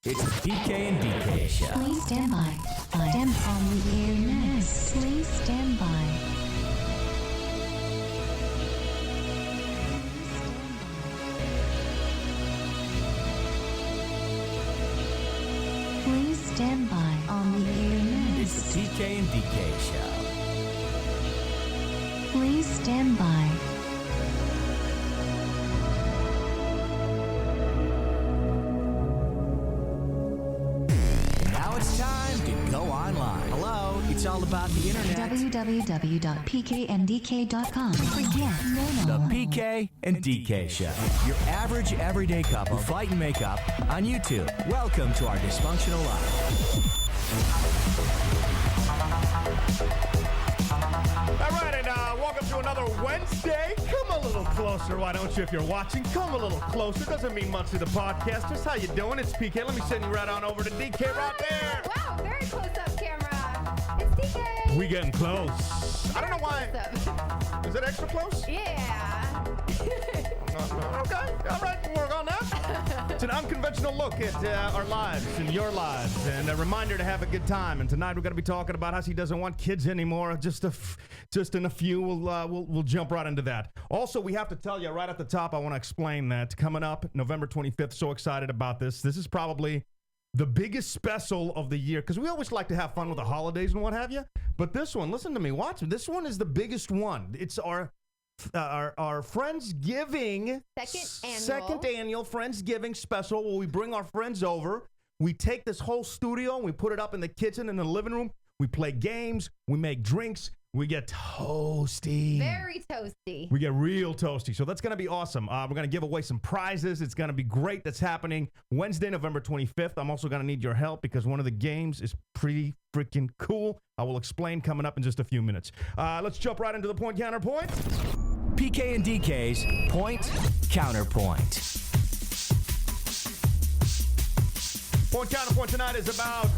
It's the PK and DK Show. Please stand by. I am on the air next. Please stand by. Please stand by on the air next. It's the PK and DK Show. Please stand by. Now it's time to go online. Hello, it's all about the internet. www.pkandk.com. Forget The no. PK and DK Show. Your average everyday couple who fight and make up on YouTube. Welcome to our dysfunctional life. All right, and welcome to another Wednesday. Come a little closer, why don't you, if you're watching? Come a little closer. Doesn't mean much to the podcasters. How you doing? It's PK. Let me send you right on over to DK right there. Wow, very close up camera. It's DK. We getting close. I don't know why. Close up. Is it extra close? Yeah. Okay. All right, we'll work on that. It's an unconventional look at our lives and your lives, and a reminder to have a good time. And tonight we're going to be talking about how she doesn't want kids anymore. Just in a few, we'll jump right into that. Also, we have to tell you right at the top. I want to explain that coming up November 25th. So excited about this. This is probably the biggest special of the year, because we always like to have fun with the holidays and what have you. But this one, listen to me, watch me. This one is the biggest one. It's our Friendsgiving second annual Friendsgiving special, where we bring our friends over. We take this whole studio and we put it up in the kitchen, in the living room. We play games. We make drinks. We get toasty. Very toasty. We get real toasty. So that's going to be awesome. We're going to give away some prizes. It's going to be great. That's happening Wednesday, November 25th. I'm also going to need your help because one of the games is pretty freaking cool. I will explain coming up in just a few minutes. Let's jump right into the point counterpoint. PK and DK's Point Counterpoint. Point counterpoint tonight is about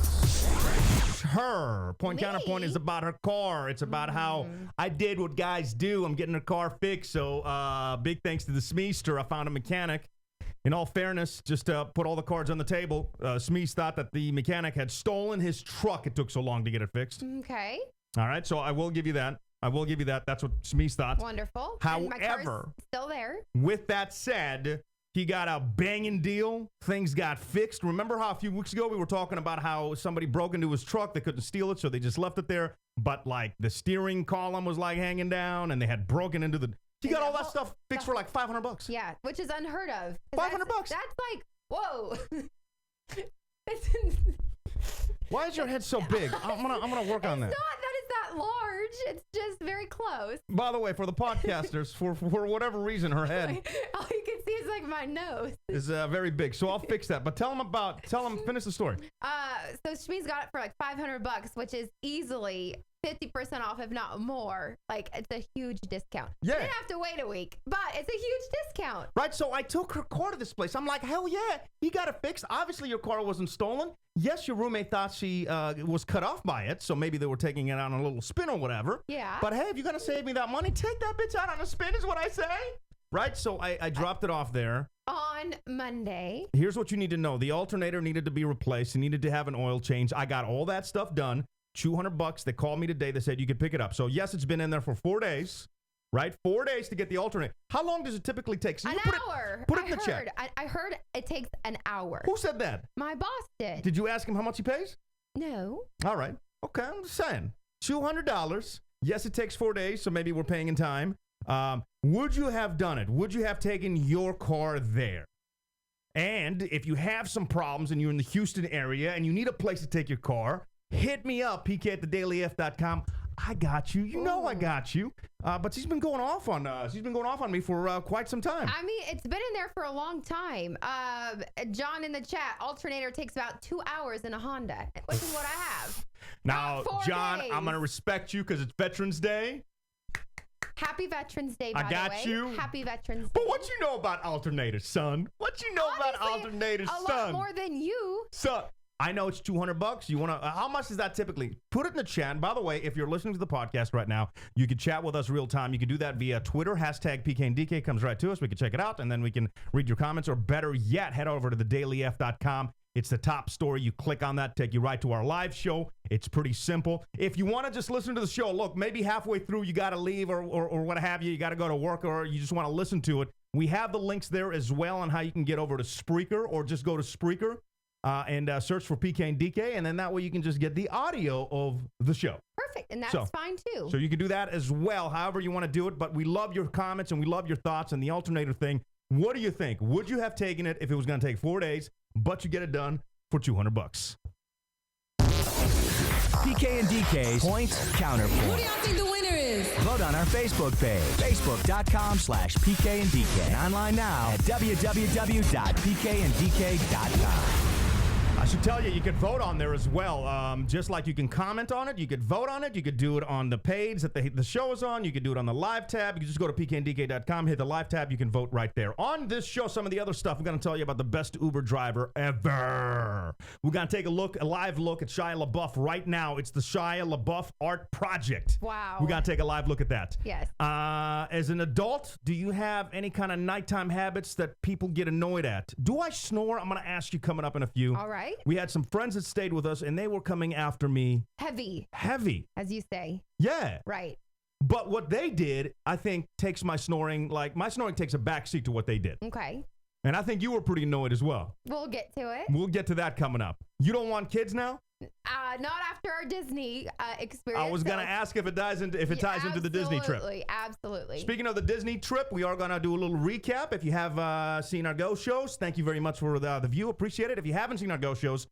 her. Point Me? counterpoint is about her car. It's about how I did what guys do. I'm getting her car fixed. So big thanks to the Shmeeze. I found a mechanic. In all fairness, just to put all the cards on the table, Shmeeze thought that the mechanic had stolen his truck. It took so long to get it fixed. Okay. All right, so I will give you that. That's what Shmeeze thought. Wonderful. However, and my car's still there. with that said, he got a banging deal. Things got fixed. Remember how a few weeks ago we were talking about how somebody broke into his truck? They couldn't steal it, so they just left it there. But like the steering column was like hanging down, and they had broken into the. He got all that stuff fixed for like $500. Yeah, which is unheard of. $500. That's like, whoa. Why is your head so big? I'm gonna work on that. It's not that it's that large. It's just very close. By the way, for the podcasters, for whatever reason, her head All you can see is like my nose. is very big. So I'll fix that. But tell them, finish the story. So Shmeeze got it for like $500, which is easily 50% off, if not more. Like, it's a huge discount. Yeah. You didn't have to wait a week, but it's a huge discount. Right, so I took her car to this place. I'm like, hell yeah, he got it fixed. Obviously, your car wasn't stolen. Yes, your roommate thought she was cut off by it, so maybe they were taking it on a little spin or whatever. Yeah. But hey, if you're going to save me that money, take that bitch out on a spin is what I say. Right, so I dropped it off there. On Monday. Here's what you need to know. The alternator needed to be replaced. It needed to have an oil change. I got all that stuff done. $200. They called me today. They said you could pick it up. So yes, it's been in there for 4 days, right? 4 days to get the alternator. How long does it typically take? So An hour. Put it in the check. I heard it takes an hour. Who said that? My boss did. Did you ask him how much he pays? No. All right. Okay, I'm just saying. $200. Yes, it takes 4 days, so maybe we're paying in time. Would you have done it? Would you have taken your car there? And if you have some problems and you're in the Houston area and you need a place to take your car, hit me up, pk@thedailyf.com. I got you. You know I got you. But she's been going off on me for quite some time. I mean, it's been in there for a long time. John in the chat, alternator takes about 2 hours in a Honda, which is what I have. Now, Not 4 John, days. I'm going to respect you because it's Veterans Day. Happy Veterans Day, by I got the way. you. Happy Veterans Day. But what you know about alternators, son? What you know about Obviously, alternators, a son? lot more than you. Son, I know it's $200. You want to? How much is that typically? Put it in the chat. And by the way, if you're listening to the podcast right now, you can chat with us real time. You can do that via Twitter. Hashtag PK and DK comes right to us. We can check it out, and then we can read your comments. Or better yet, head over to thedailyf.com It's the top story. You click on that, take you right to our live show. It's pretty simple. If you want to just listen to the show, look, maybe halfway through you got to leave or what have you. You got to go to work or you just want to listen to it. We have the links there as well on how you can get over to Spreaker or just go to Spreaker and search for PK and DK. And then that way you can just get the audio of the show. Perfect. And that's fine too. So you can do that as well, however you want to do it. But we love your comments and we love your thoughts on the alternator thing. What do you think? Would you have taken it if it was going to take 4 days, but you get it done for $200? PK and DK's Point Counterpoint. Who do y'all think the winner is? Vote on our Facebook page, facebook.com/PK and DK. And online now at www.pkanddk.com. I should tell you, you could vote on there as well. Just like you can comment on it, you could vote on it. You could do it on the page that the show is on. You could do it on the live tab. You can just go to pkanddk.com, hit the live tab. You can vote right there. On this show, some of the other stuff, I'm going to tell you about the best Uber driver ever. We're going to take a live look at Shia Labeouf right now. It's the Shia Labeouf Art Project. Wow. We're going to take a live look at that. Yes. As an adult, do you have any kind of nighttime habits that people get annoyed at? Do I snore? I'm going to ask you coming up in a few. All right. We had some friends that stayed with us, and they were coming after me. Heavy, As you say. Yeah. Right. But what they did, I think, takes my snoring takes a backseat to what they did. Okay. And I think you were pretty annoyed as well. We'll get to it. We'll get to that coming up. You don't want kids now? Not after our Disney experience. I was going to ask if it ties into the Disney trip. Absolutely. Speaking of the Disney trip, we are going to do a little recap. If you have seen our Go shows, thank you very much for the view. Appreciate it. If you haven't seen our Go shows,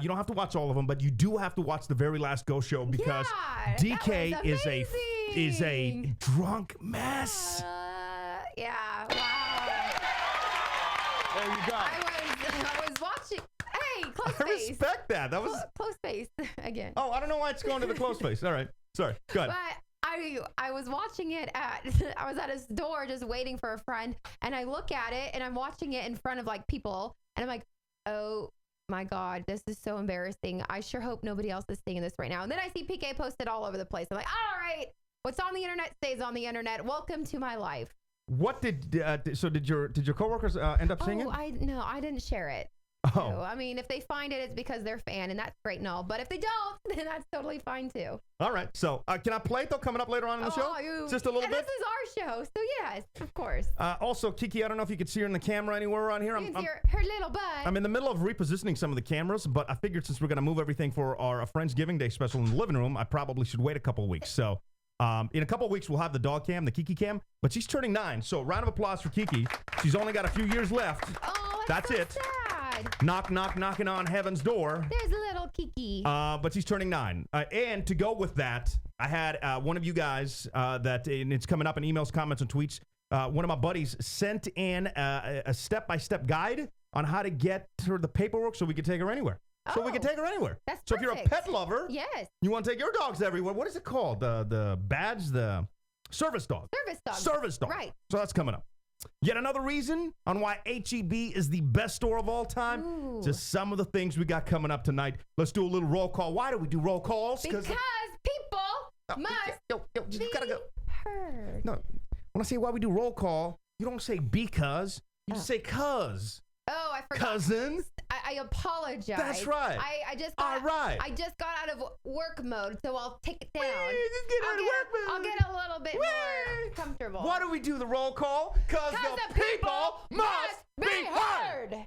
you don't have to watch all of them, but you do have to watch the very last Go show because DK is a drunk mess. Yeah. Wow. There you go. I was watching. Hey, close face. I respect that. That was close face again. Oh, I don't know why it's going to the close face. All right. Sorry. Go ahead. But I was watching it I was at his door just waiting for a friend, and I look at it and I'm watching it in front of like people, and I'm like, oh my God, this is so embarrassing. I sure hope nobody else is seeing this right now. And then I see PK posted all over the place. I'm like, all right, what's on the internet stays on the internet. Welcome to my life. What did your coworkers end up seeing it? I didn't share it. Oh. So, I mean, if they find it, it's because they're a fan, and that's great and all. But if they don't, then that's totally fine too. All right. So can I play it though coming up later on in the show? Just a little bit? This is our show, so yes, of course. Also, Kiki, I don't know if you could see her in the camera anywhere around here. You can see her little butt. I'm in the middle of repositioning some of the cameras, but I figured since we're going to move everything for our Friendsgiving Day special in the living room, I probably should wait a couple of weeks. So in a couple of weeks, we'll have the dog cam, the Kiki cam, but she's turning 9. So round of applause for Kiki. She's only got a few years left. Oh, that's so it. Sad. Knock, knock, knocking on heaven's door. There's a little Kiki. But she's turning 9. And to go with that, I had one of you guys and it's coming up in emails, comments, and tweets. One of my buddies sent in a step-by-step guide on how to get her the paperwork so we could take her anywhere. So we can take her anywhere. That's so perfect. If you're a pet lover, yes, you want to take your dogs everywhere. What is it called? The badge, the service dog. Service dog. Right. So that's coming up. Yet another reason on why HEB is the best store of all time. Ooh. Just some of the things we got coming up tonight. Let's do a little roll call. Why do we do roll calls? Because people must you gotta go. heard. No, when I say why we do roll call, you don't say because. You just say cuz. Oh, I forgot. Cousin. I apologize. That's right. I just got I just got out of work mode, so I'll take it down. Just get out of work mode. I'll get a little bit more comfortable. Why do we do the roll call? Because the people must be heard.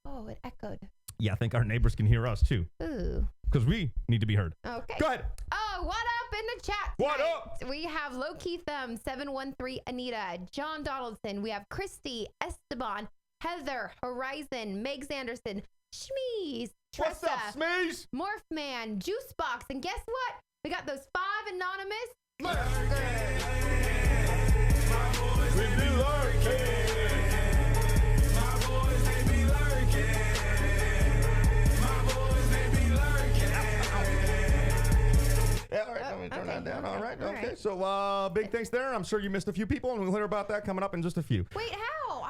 Oh, it echoed. Yeah, I think our neighbors can hear us too. Ooh. Because we need to be heard. Okay. Go ahead. Oh, what up in the chat? What tonight? up? We have Low Key Thumb, 713 Anita, John Donaldson. We have Christy, Esteban, Heather, Horizon, Megs Anderson, Shmeeze, What's Tressa, up, Shmeeze? Morphman, Juicebox, and guess what? We got those 5 anonymous We be lurking. My boys, they be lurking. My boys, they be lurking. Yeah, all right, let me turn that down. All right, All okay. right. So big thanks there. I'm sure you missed a few people, and we'll hear about that coming up in just a few. Wait, how?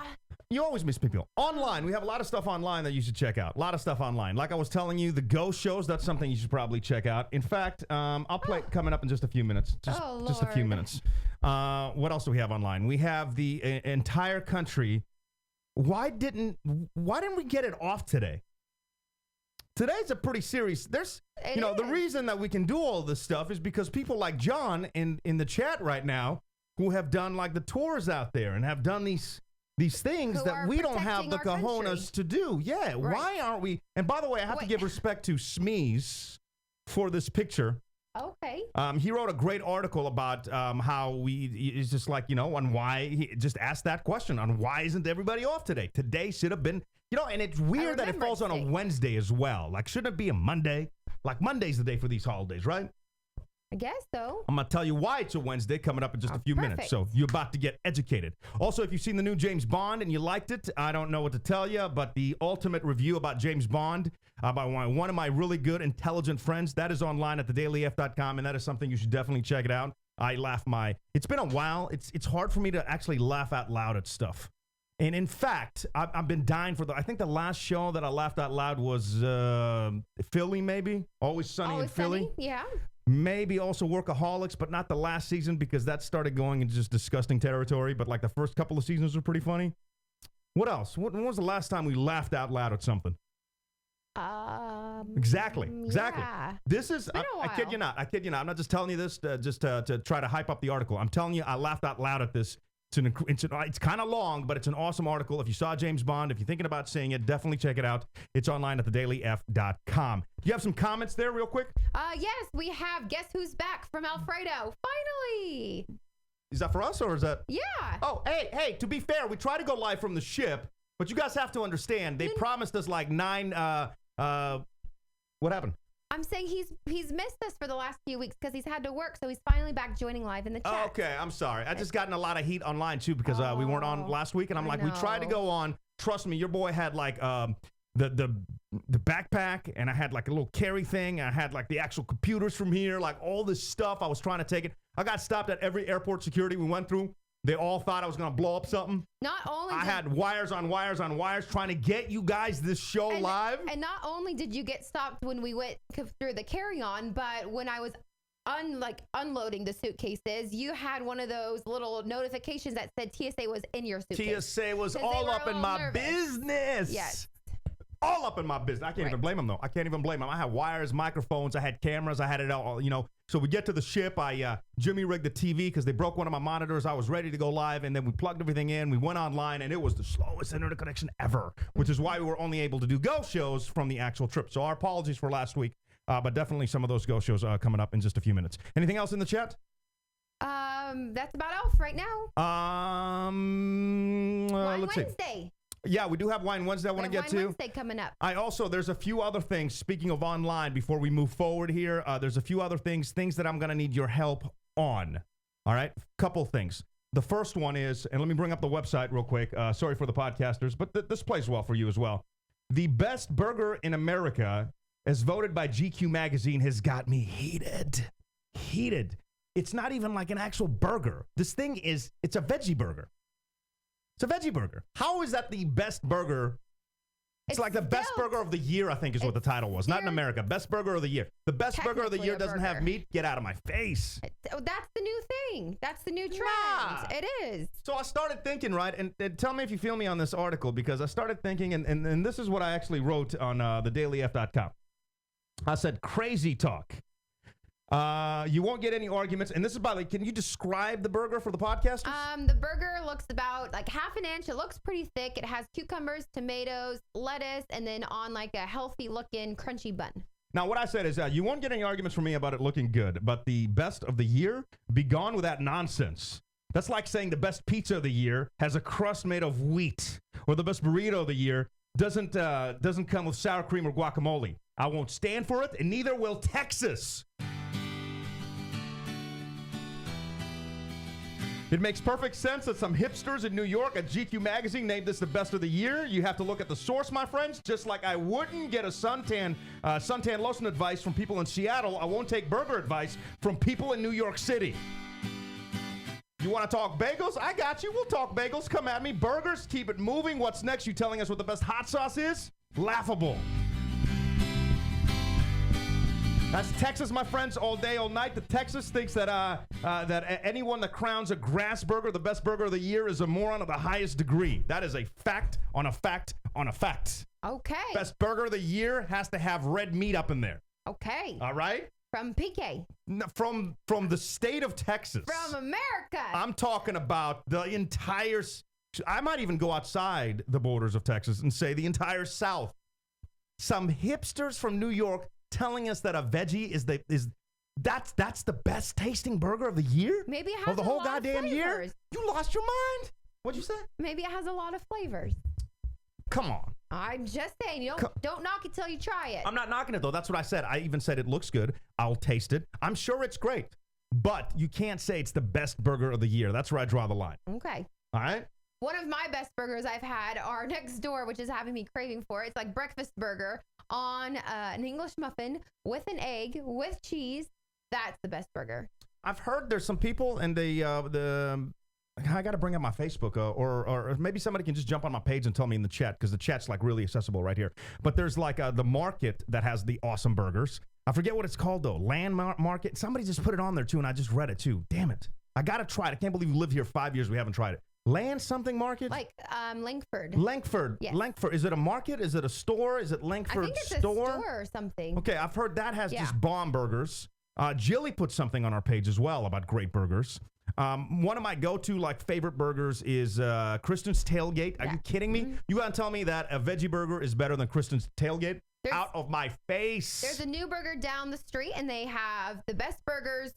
You always miss people. Online, we have a lot of stuff online that you should check out. A lot of stuff online. Like I was telling you, the Go shows, that's something you should probably check out. In fact, I'll play it coming up in just a few minutes. Just a few Lord. minutes. What else do we have online? We have the entire country. Why didn't we get it off today? today's a pretty serious. There's, It you know, the is. reason that we can do all this stuff is because people like John in the chat right now who have done like the tours out there and have done these things Who that are we don't have the protecting our cojones to do. Yeah, why aren't we? And by the way, I have to Wait. give respect to Shmeeze for this picture. Okay. He wrote a great article about how it's just like, you know, on why he just asked that question on why isn't everybody off today? Today should have been, you know, and it's weird that it remember falls on a today. Wednesday as well. Like, shouldn't it be a Monday? Like, Monday's the day for these holidays, right? I guess so. I'm going to tell you why it's a Wednesday coming up in just a few minutes. perfect. So you're about to get educated. Also, if you've seen the new James Bond and you liked it, I don't know what to tell you, but the ultimate review about James Bond by one of my really good, intelligent friends, that is online at thedailyf.com, and that is something you should definitely check it out. I laugh it's been a while. It's hard for me to actually laugh out loud at stuff. And in fact, I've been dying for I think the last show that I laughed out loud was Philly, maybe. Always Sunny in Philly. Sunny? Yeah. Maybe also Workaholics, but not the last season because that started going into just disgusting territory. But like the first couple of seasons were pretty funny. What else? When was the last time we laughed out loud at something? Exactly. Yeah. This is, been a I kid you while. not. I'm not just telling you this just to try to hype up the article. I'm telling you, I laughed out loud at this. It's kind of long, but it's an awesome article. If you saw James Bond, if you're thinking about seeing it, definitely check it out. It's online at thedailyf.com. Do you have some comments there real quick? Yes, we have Guess Who's Back from Alfredo. Finally. Is that for us or is that? Yeah. Oh, hey, to be fair, we try to go live from the ship, but you guys have to understand, they promised us like 9, what happened? I'm saying he's missed us for the last few weeks because he's had to work, so he's finally back joining live in the chat. Okay, I'm sorry. I just gotten a lot of heat online too because we weren't on last week, and I'm I like, we tried to know. go on. Trust me, your boy had like the backpack, and I had like a little carry thing. I had like the actual computers from here, like all this stuff. I was trying to take it. I got stopped at every airport security we went through. They all thought I was gonna blow up something. Not only I had wires on wires on wires trying to get you guys this show live. And not only did you get stopped when we went through the carry-on, but when I was unloading the suitcases, you had one of those little notifications that said TSA was in your suitcase. TSA was 'Cause they all were up in all my nervous. business. Yes. All up in my business. I can't even blame them, though. I can't even blame them. I had wires, microphones. I had cameras. I had it all, you know. So we get to the ship. I Jimmy rigged the TV because they broke one of my monitors. I was ready to go live, and then we plugged everything in. We went online, and it was the slowest internet connection ever, which is why we were only able to do Go shows from the actual trip. So our apologies for last week, but definitely some of those Go shows coming up in just a few minutes. Anything else in the chat? That's about all for right now. Wine Let's see. Wednesday. Yeah, we do have Wine Wednesday I want to get Wine to. Wednesday coming up. There's a few other things, speaking of online, before we move forward here, there's a few other things that I'm going to need your help on. All right? Couple things. The first one is, and let me bring up the website real quick. Sorry for the podcasters, but this plays well for you as well. The best burger in America, as voted by GQ magazine, has got me heated. Heated. It's not even like an actual burger. This thing it's a veggie burger. It's a veggie burger. How is that the best burger? It's like the best still- burger of the year, I think is what the title was. Not in still- America. Best burger of the year. The best burger of the Technically year a doesn't have burger. meat. Get out of my face. That's the new thing. That's the new trend. Nah. It is. So I started thinking, right, and tell me if you feel me on this article, because I started thinking, and this is what I actually wrote on thedailyf.com. I said, crazy talk. You won't get any arguments. And this is by the way, can you describe the burger for the podcasters? The burger looks about like half an inch. It looks pretty thick. It has cucumbers, tomatoes, lettuce, and then on like a healthy looking crunchy bun. Now, what I said is you won't get any arguments from me about it looking good, but the best of the year, be gone with that nonsense. That's like saying the best pizza of the year has a crust made of wheat, or the best burrito of the year doesn't come with sour cream or guacamole. I won't stand for it, and neither will Texas. It makes perfect sense that some hipsters in New York at GQ magazine named this the best of the year. You have to look at the source, my friends. Just like I wouldn't get a suntan lotion advice from people in Seattle, I won't take burger advice from people in New York City. You want to talk bagels? I got you. We'll talk bagels. Come at me. Burgers, keep it moving. What's next? You telling us what the best hot sauce is? Laughable. That's Texas, my friends, all day, all night. The Texas thinks that anyone that crowns a grass burger the best burger of the year is a moron of the highest degree. That is a fact on a fact on a fact. Okay. Best burger of the year has to have red meat up in there. Okay. All right? From PK. From the state of Texas. From America. I'm talking about the entire, I might even go outside the borders of Texas and say the entire South. Some hipsters from New York telling us that a veggie is that's the best tasting burger of the year? Maybe it has of the a whole lot goddamn of year? flavors. You lost your mind? What'd you say? Maybe it has a lot of flavors. Come on. I'm just saying, you don't knock it till you try it. I'm not knocking it, though. That's what I said. I even said it looks good. I'll taste it. I'm sure it's great. But you can't say it's the best burger of the year. That's where I draw the line. Okay. All right? One of my best burgers I've had are next door, which is having me craving for it. It's like breakfast burger on an English muffin with an egg, with cheese. That's the best burger. I've heard there's some people and I got to bring up my Facebook or maybe somebody can just jump on my page and tell me in the chat because the chat's like really accessible right here. But there's like the market that has the awesome burgers. I forget what it's called though. Landmark Market. Somebody just put it on there too and I just read it too. Damn it. I got to try it. I can't believe we lived here 5 years. We haven't tried it. Land something market? Like Langford. Langford. Yes. Langford. Is it a market? Is it a store? Is it Langford I think it's store? a store or something. Okay, I've heard that has just bomb burgers. Jilly put something on our page as well about great burgers. One of my go-to like favorite burgers is Kristen's Tailgate. Are you kidding me? Mm-hmm. You gotta tell me that a veggie burger is better than Kristen's Tailgate? Out of my face. There's a new burger down the street, and they have the best burgers.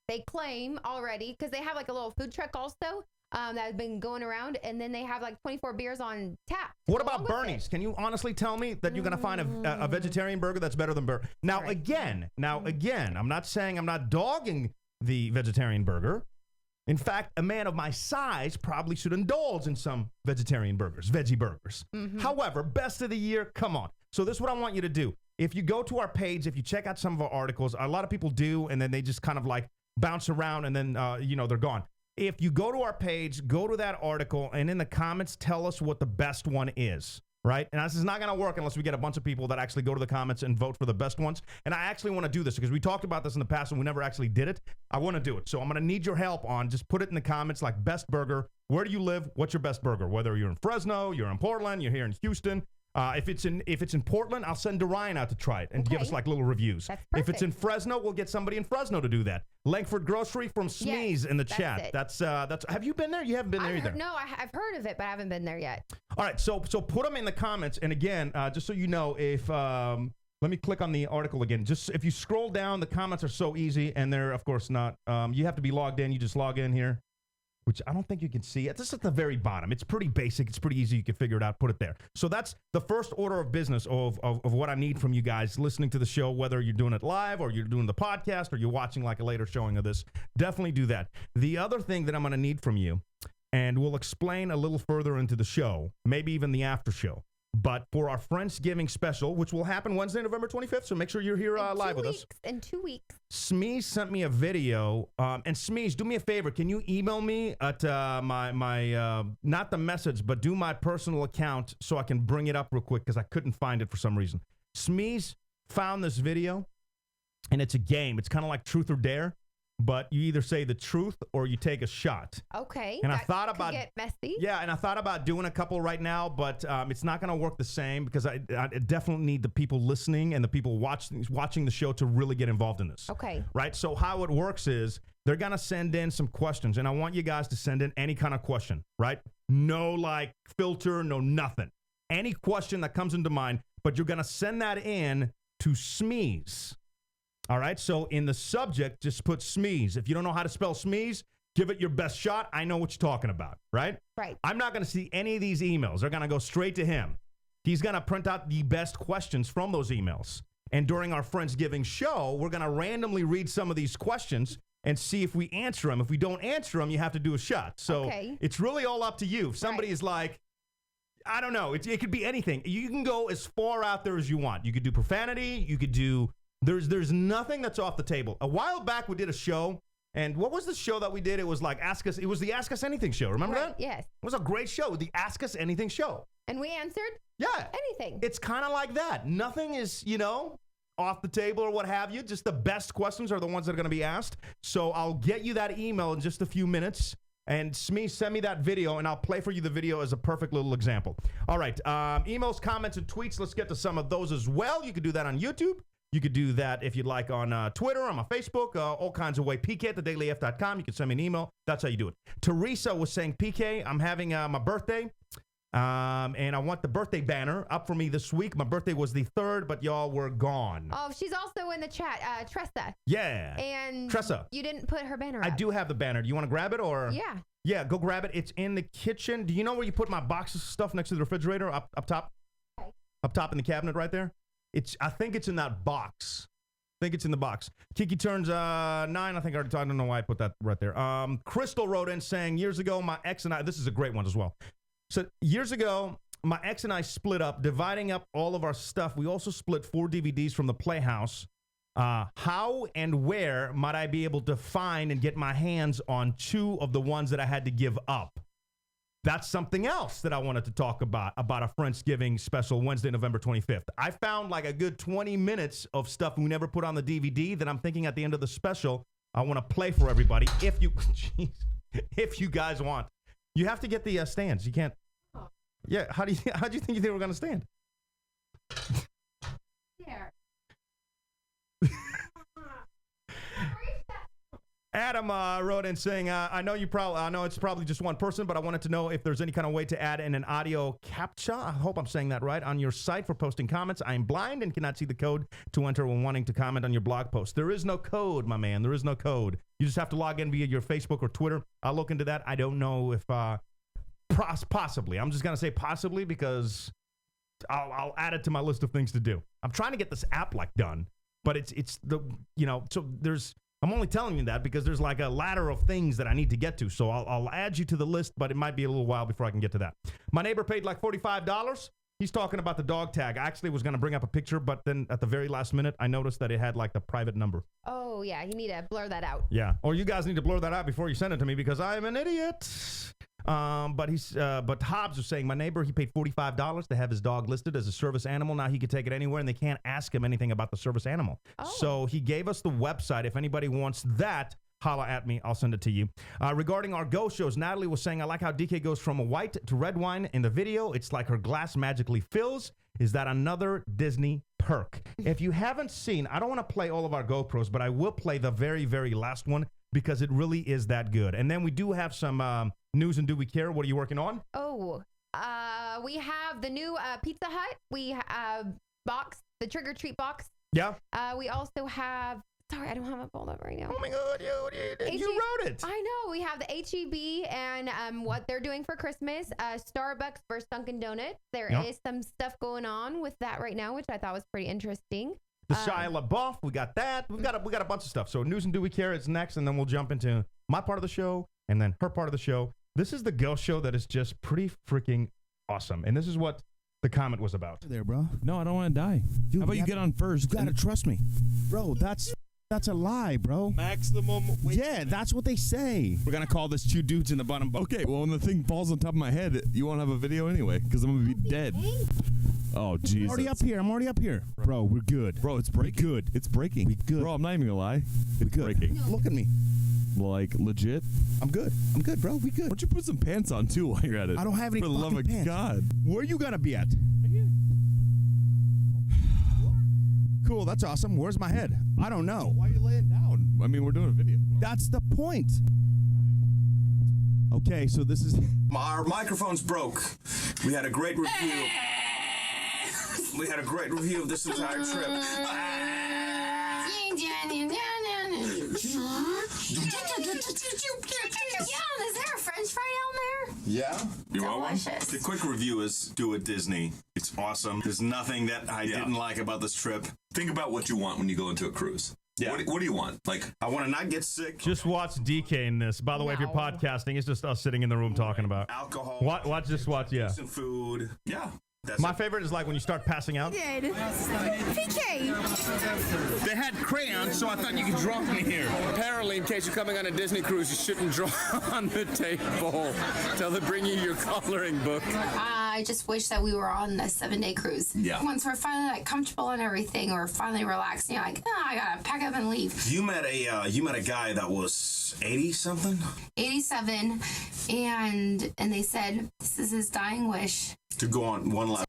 They claim already because they have like a little food truck also that has been going around, and then they have like 24 beers on tap. What about Bernie's? Can you honestly tell me that you're gonna find a vegetarian burger that's better than burger? Now again, I'm not saying I'm not dogging the vegetarian burger. In fact, a man of my size probably should indulge in some vegetarian burgers, veggie burgers. However, best of the year, come on. So this is what I want you to do. If you go to our page, if you check out some of our articles, a lot of people do, and then they just kind of like bounce around, and then they're gone. If you go to our page, go to that article, and in the comments, tell us what the best one is. Right? And this is not going to work unless we get a bunch of people that actually go to the comments and vote for the best ones. And I actually want to do this because we talked about this in the past and we never actually did it. I want to do it. So I'm going to need your help on just put it in the comments like best burger. Where do you live? What's your best burger? Whether you're in Fresno, you're in Portland, you're here in Houston. If it's in Portland, I'll send Dorian out to try it and give us like little reviews. That's if it's in Fresno, we'll get somebody in Fresno to do that. Langford Grocery from Shmeeze in the chat. it. That's have you been there? You haven't been there either. No, I've heard of it, but I haven't been there yet. All right, so put them in the comments. And again, just so you know, if let me click on the article again. Just if you scroll down, the comments are so easy, and they're of course not. You have to be logged in. You just log in here, which I don't think you can see it. This is at the very bottom. It's pretty basic. It's pretty easy. You can figure it out. Put it there. So that's the first order of business of what I need from you guys listening to the show, whether you're doing it live or you're doing the podcast or you're watching like a later showing of this. Definitely do that. The other thing that I'm going to need from you, and we'll explain a little further into the show, maybe even the after show, but for our Friendsgiving special, which will happen Wednesday, November 25th, so make sure you're here live with us. In 2 weeks. Shmeeze sent me a video, and Shmeeze, do me a favor. Can you email me at my not the message, but do my personal account so I can bring it up real quick because I couldn't find it for some reason. Shmeeze found this video, and it's a game. It's kind of like Truth or Dare, but you either say the truth or you take a shot. Okay. And I thought about get messy. Yeah, and I thought about doing a couple right now, but it's not going to work the same because I definitely need the people listening and the people watching the show to really get involved in this. Okay. Right? So how it works is they're going to send in some questions, and I want you guys to send in any kind of question, right? No like filter, no nothing. Any question that comes into mind, but you're going to send that in to Shmeeze. All right, so in the subject, just put Shmeeze. If you don't know how to spell Shmeeze, give it your best shot. I know what you're talking about, right? Right. I'm not going to see any of these emails. They're going to go straight to him. He's going to print out the best questions from those emails. And during our Friendsgiving show, we're going to randomly read some of these questions and see if we answer them. If we don't answer them, you have to do a shot. So it's really all up to you. If somebody is like, I don't know, it could be anything. You can go as far out there as you want. You could do profanity. You could do... There's nothing that's off the table. A while back, we did a show, and what was the show that we did? It was like it was the Ask Us Anything show. Remember that? Yes. It was a great show, the Ask Us Anything show. And we answered? Yeah. Anything. It's kind of like that. Nothing is, off the table or what have you. Just the best questions are the ones that are going to be asked. So I'll get you that email in just a few minutes. And Shmeeze, send me that video, and I'll play for you the video as a perfect little example. All right, emails, comments, and tweets. Let's get to some of those as well. You could do that on YouTube. You could do that if you'd like on Twitter, on my Facebook, all kinds of ways. PK at thedailyf.com. You can send me an email. That's how you do it. Teresa was saying, PK, I'm having my birthday, and I want the birthday banner up for me this week. My birthday was the 3rd, but y'all were gone. Oh, she's also in the chat, Tressa. Yeah. And Tressa. You didn't put her banner up. I do have the banner. Do you want to grab it or? Yeah. Yeah, go grab it. It's in the kitchen. Do you know where you put my boxes of stuff next to the refrigerator up top? Okay. Up top in the cabinet right there? I think it's in that box. I think it's in the box. Kiki turns 9. I think I already talked. I don't know why I put that right there. Crystal wrote in saying, years ago, my ex and I, this is a great one as well. So years ago, my ex and I split up, dividing up all of our stuff. We also split 4 DVDs from the Playhouse. How and where might I be able to find and get my hands on 2 of the ones that I had to give up? That's something else that I wanted to talk about a Friendsgiving special Wednesday, November 25th. I found like a good 20 minutes of stuff we never put on the DVD that I'm thinking at the end of the special, I want to play for everybody. If you guys want. You have to get the stands. You can't. Yeah, how do you think they were going to stand? There. Adam wrote in saying, I know it's probably just one person, but I wanted to know if there's any kind of way to add in an audio captcha. I hope I'm saying that right. On your site for posting comments. I am blind and cannot see the code to enter when wanting to comment on your blog post. There is no code, my man. There is no code. You just have to log in via your Facebook or Twitter. I'll look into that. I don't know if possibly. I'm just going to say possibly because I'll add it to my list of things to do. I'm trying to get this app done, but it's the, so I'm only telling you that because there's like a ladder of things that I need to get to. So I'll add you to the list, but it might be a little while before I can get to that. My neighbor paid like $45. He's talking about the dog tag. I actually was going to bring up a picture, but then at the very last minute, I noticed that it had like the private number. Oh, yeah. You need to blur that out. Yeah. Or you guys need to blur that out before you send it to me because I am an idiot. But Hobbs was saying my neighbor, he paid $45 to have his dog listed as a service animal. Now he could take it anywhere and they can't ask him anything about the service animal. Oh. So he gave us the website. If anybody wants that, holla at me. I'll send it to you. Regarding our ghost shows, Natalie was saying, I like how DK goes from white to red wine in the video. It's like her glass magically fills. Is that another Disney perk? If you haven't seen, I don't want to play all of our GoPros, but I will play the very, very last one because it really is that good. And then we do have some news and Do We Care? What are you working on? Oh, we have the new Pizza Hut. We have the Trick or Treat box. Yeah. We also have, sorry, I don't have it pulled up right now. Oh my God, you wrote it. I know. We have the HEB and what they're doing for Christmas. Starbucks versus Dunkin' Donuts. There is some stuff going on with that right now, which I thought was pretty interesting. The Shia Labeouf, we got that. We got a bunch of stuff. So news and Do We Care is next, and then we'll jump into my part of the show and then her part of the show. This is the ghost show that is just pretty freaking awesome, and this is what the comment was about. There, bro. No, I don't want to die. Dude, how about you get on first? You gotta trust me, bro. That's a lie, bro. Maximum weight. Yeah, that's what they say. We're gonna call this 2 dudes in the bottom. Okay, well, when the thing falls on top of my head, you won't have a video anyway, because I'm gonna be dead. Oh, Jesus. I'm already up here. Bro, we're good. Bro, it's breaking. We're good. It's breaking. We good. Bro, I'm not even gonna lie. It's good. breaking. Look at me. Like, legit. I'm good, bro. We good. Why don't you put some pants on, too, while you're at it? I don't have any For the love of pants. God. Where you gonna be at? Cool, that's awesome. Where's my head? I don't know. Why are you laying down? I mean, we're doing a video. That's the point. Okay, so this is... Our microphone's broke. We had a great review. We had a great review of this entire trip. Is there a French fry down there? Yeah? You want one? Delicious. The quick review is do it Disney. It's awesome. There's nothing that I didn't like about this trip. Think about what you want when you go into a cruise. Yeah. What do you want? Like, I want to not get sick. Just watch DK in this. By the way, if you're podcasting, it's just us sitting in the room talking about alcohol. Watch this. Watch, yeah. Decent food. Yeah. My favorite is like when you start passing out. PK. They had crayons, so I thought you could draw on here. Apparently, in case you're coming on a Disney cruise, you shouldn't draw on the table until they bring you your coloring book. I just wish that we were on this 7-day cruise. Yeah. Once we're finally like comfortable and everything, or finally relaxed, you're like, I gotta pack up and leave. You met a guy that was 80 something. 87, and they said this is his dying wish To go on one last.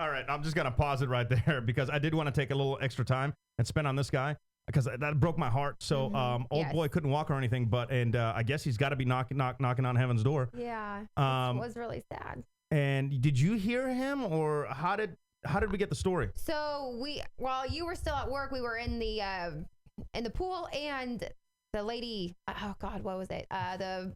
All right, I'm just gonna pause it right there because I did want to take a little extra time and spend on this guy because that broke my heart. So, old boy couldn't walk or anything, but I guess he's got to be knocking on heaven's door. Yeah, it was really sad. And did you hear him, or how did we get the story? So while you were still at work, we were in the pool, and the lady, oh God, what was it? The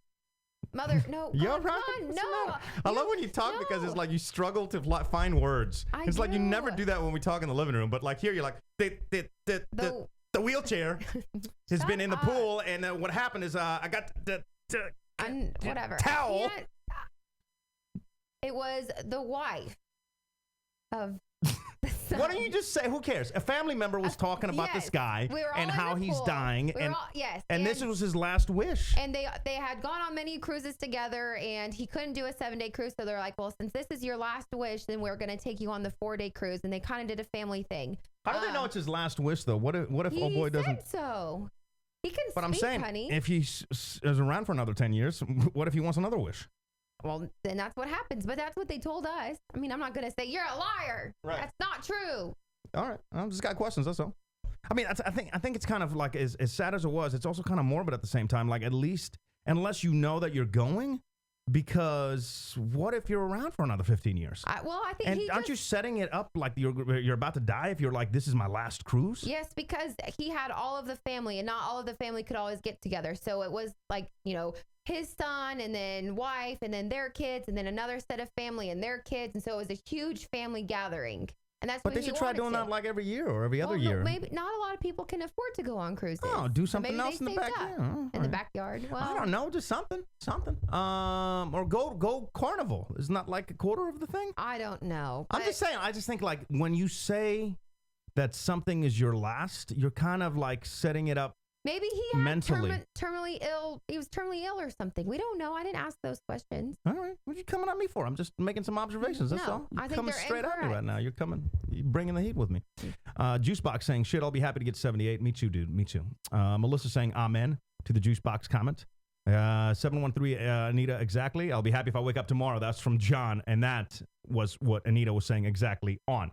mother, no, You're God, right. come on, What's the no. matter? I love when you talk because it's like you struggle to find words. It's like you never do that when we talk in the living room, but like here you're like the wheelchair has been in the pool, and what happened is I got the whatever towel. It was the wife of. Why don't you just say, who cares? A family member was talking about this guy and how he's dying, and this was his last wish. And they had gone on many cruises together, and he couldn't do a 7-day cruise, so they're like, well, since this is your last wish, then we're going to take you on the 4-day cruise, and they kind of did a family thing. How do they know it's his last wish, though? What if old boy doesn't? He said so. He can But speak, I'm saying, honey. if he's around for another 10 years, what if he wants another wish? Well, then that's what happens. But that's what they told us. I mean, I'm not going to say you're a liar. Right. That's not true. All right. I just got questions. That's all. I mean, I think it's kind of like as sad as it was, it's also kind of morbid at the same time. Like, at least, unless you know that you're going, because what if you're around for another 15 years? I think and aren't you setting it up like you're about to die if you're like, this is my last cruise? Yes, because he had all of the family, and not all of the family could always get together. So it was like, his son and then wife and then their kids and then another set of family and their kids. And so it was a huge family gathering. And that's But what they should try doing that like every year or every other no, year. Maybe not a lot of people can afford to go on cruises. Oh, do So something maybe else in they the saved backyard. up Oh, in the backyard. Well, I don't know, just something. Or go carnival. Isn't that like a quarter of the thing? I don't know. I'm just saying. I just think like when you say that something is your last, you're kind of like setting it up. Maybe he had mentally. terminally ill. He was terminally ill or something. We don't know. I didn't ask those questions. All right, what are you coming at me for? I'm just making some observations. That's No, all. You're I think coming they're straight at me incorrect. right now. You're bringing the heat with me. Juicebox saying, shit, I'll be happy to get 78. Me too, dude. Me too. Melissa saying, amen to the Juicebox comment. 713 Anita, exactly. I'll be happy if I wake up tomorrow. That's from John, and that was what Anita was saying exactly on.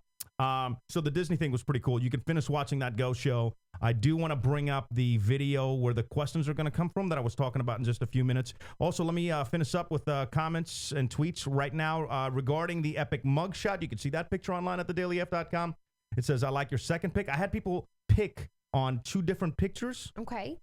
So the Disney thing was pretty cool. You can finish watching that Go show. I do want to bring up the video where the questions are going to come from that I was talking about in just a few minutes. Also, let me finish up with comments and tweets right now regarding the epic mugshot. You can see that picture online at thedailyf.com. It says, I like your second pick. I had people pick on 2 different pictures. Okay.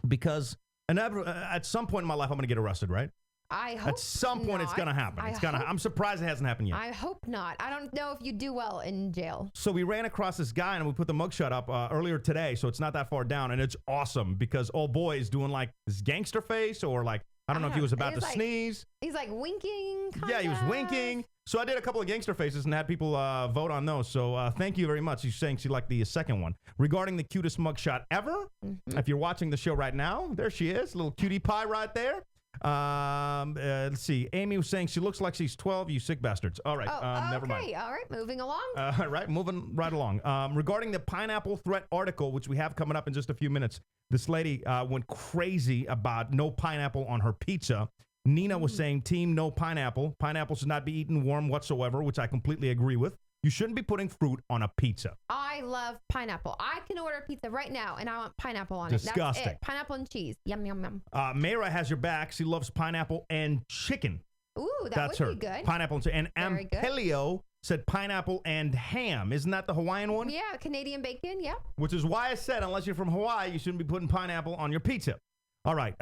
Because at some point in my life, I'm going to get arrested, right? I hope at some point it's going to happen. I'm surprised it hasn't happened yet. I hope not. I don't know if you do well in jail. So we ran across this guy and we put the mugshot up earlier today, so it's not that far down, and it's awesome because old boy is doing like this gangster face or like, I don't know if he was about to sneeze. He's like winking. Yeah, he was winking. So I did a couple of gangster faces and had people vote on those. So thank you very much. She's saying she liked the second one. Regarding the cutest mugshot ever, if you're watching the show right now, there she is, little cutie pie right there. Let's see. Amy was saying she looks like she's 12. You sick bastards. All right. Never mind. Okay. All right. Moving along. All right. Moving right along. Regarding the pineapple threat article, which we have coming up in just a few minutes, this lady went crazy about no pineapple on her pizza. Nina was saying team no pineapple. Pineapple should not be eaten warm whatsoever, which I completely agree with. You shouldn't be putting fruit on a pizza. I love pineapple. I can order a pizza right now, and I want pineapple on Disgusting. it. That's it. Pineapple and cheese. Yum, yum, yum. Mayra has your back. She loves pineapple and chicken. Ooh, That's would her. be good. Pineapple and chicken. And Very good. Ampelio said pineapple and ham. Isn't that the Hawaiian one? Yeah, Canadian bacon. Yeah. Which is why I said, unless you're from Hawaii, you shouldn't be putting pineapple on your pizza. All right.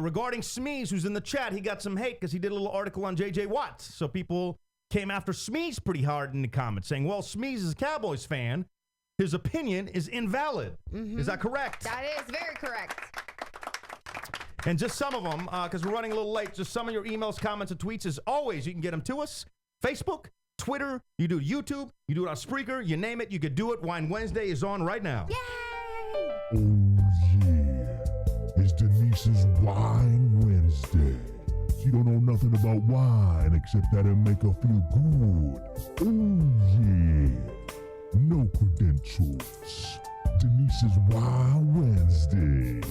Regarding Shmeeze, who's in the chat, he got some hate because he did a little article on J.J. Watts. So people came after Shmeeze pretty hard in the comments, saying, well, Shmeeze is a Cowboys fan. His opinion is invalid. Is that correct? That is very correct. And just some of them, because we're running a little late, just some of your emails, comments, and tweets, as always, you can get them to us. Facebook, Twitter, you do YouTube, you do it on Spreaker, you name it, you could do it. Wine Wednesday is on right now. Yay! Oh, yeah. It's Denise's Wine Wednesday. you don't know nothing about wine except that it'll make her feel good. Oh yeah, no credentials. Denise's Wild Wednesday.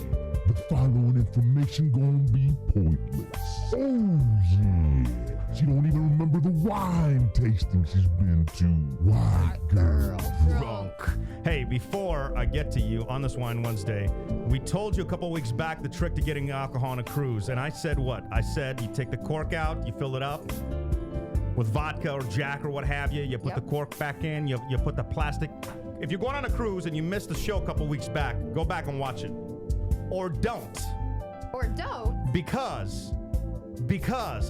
The following information gonna be pointless. Oh yeah, she don't even remember the wine tasting she's been to. White girl Drunk. Hey, before I get to you on this Wine Wednesday, we told you a couple weeks back the trick to getting alcohol on a cruise, and I said what? I said you take the cork out, you fill it up with vodka or Jack or what have you. You put the cork back in, you put the plastic. If you're going on a cruise and you missed the show a couple weeks back, go back and watch it. Or don't. Or don't. Because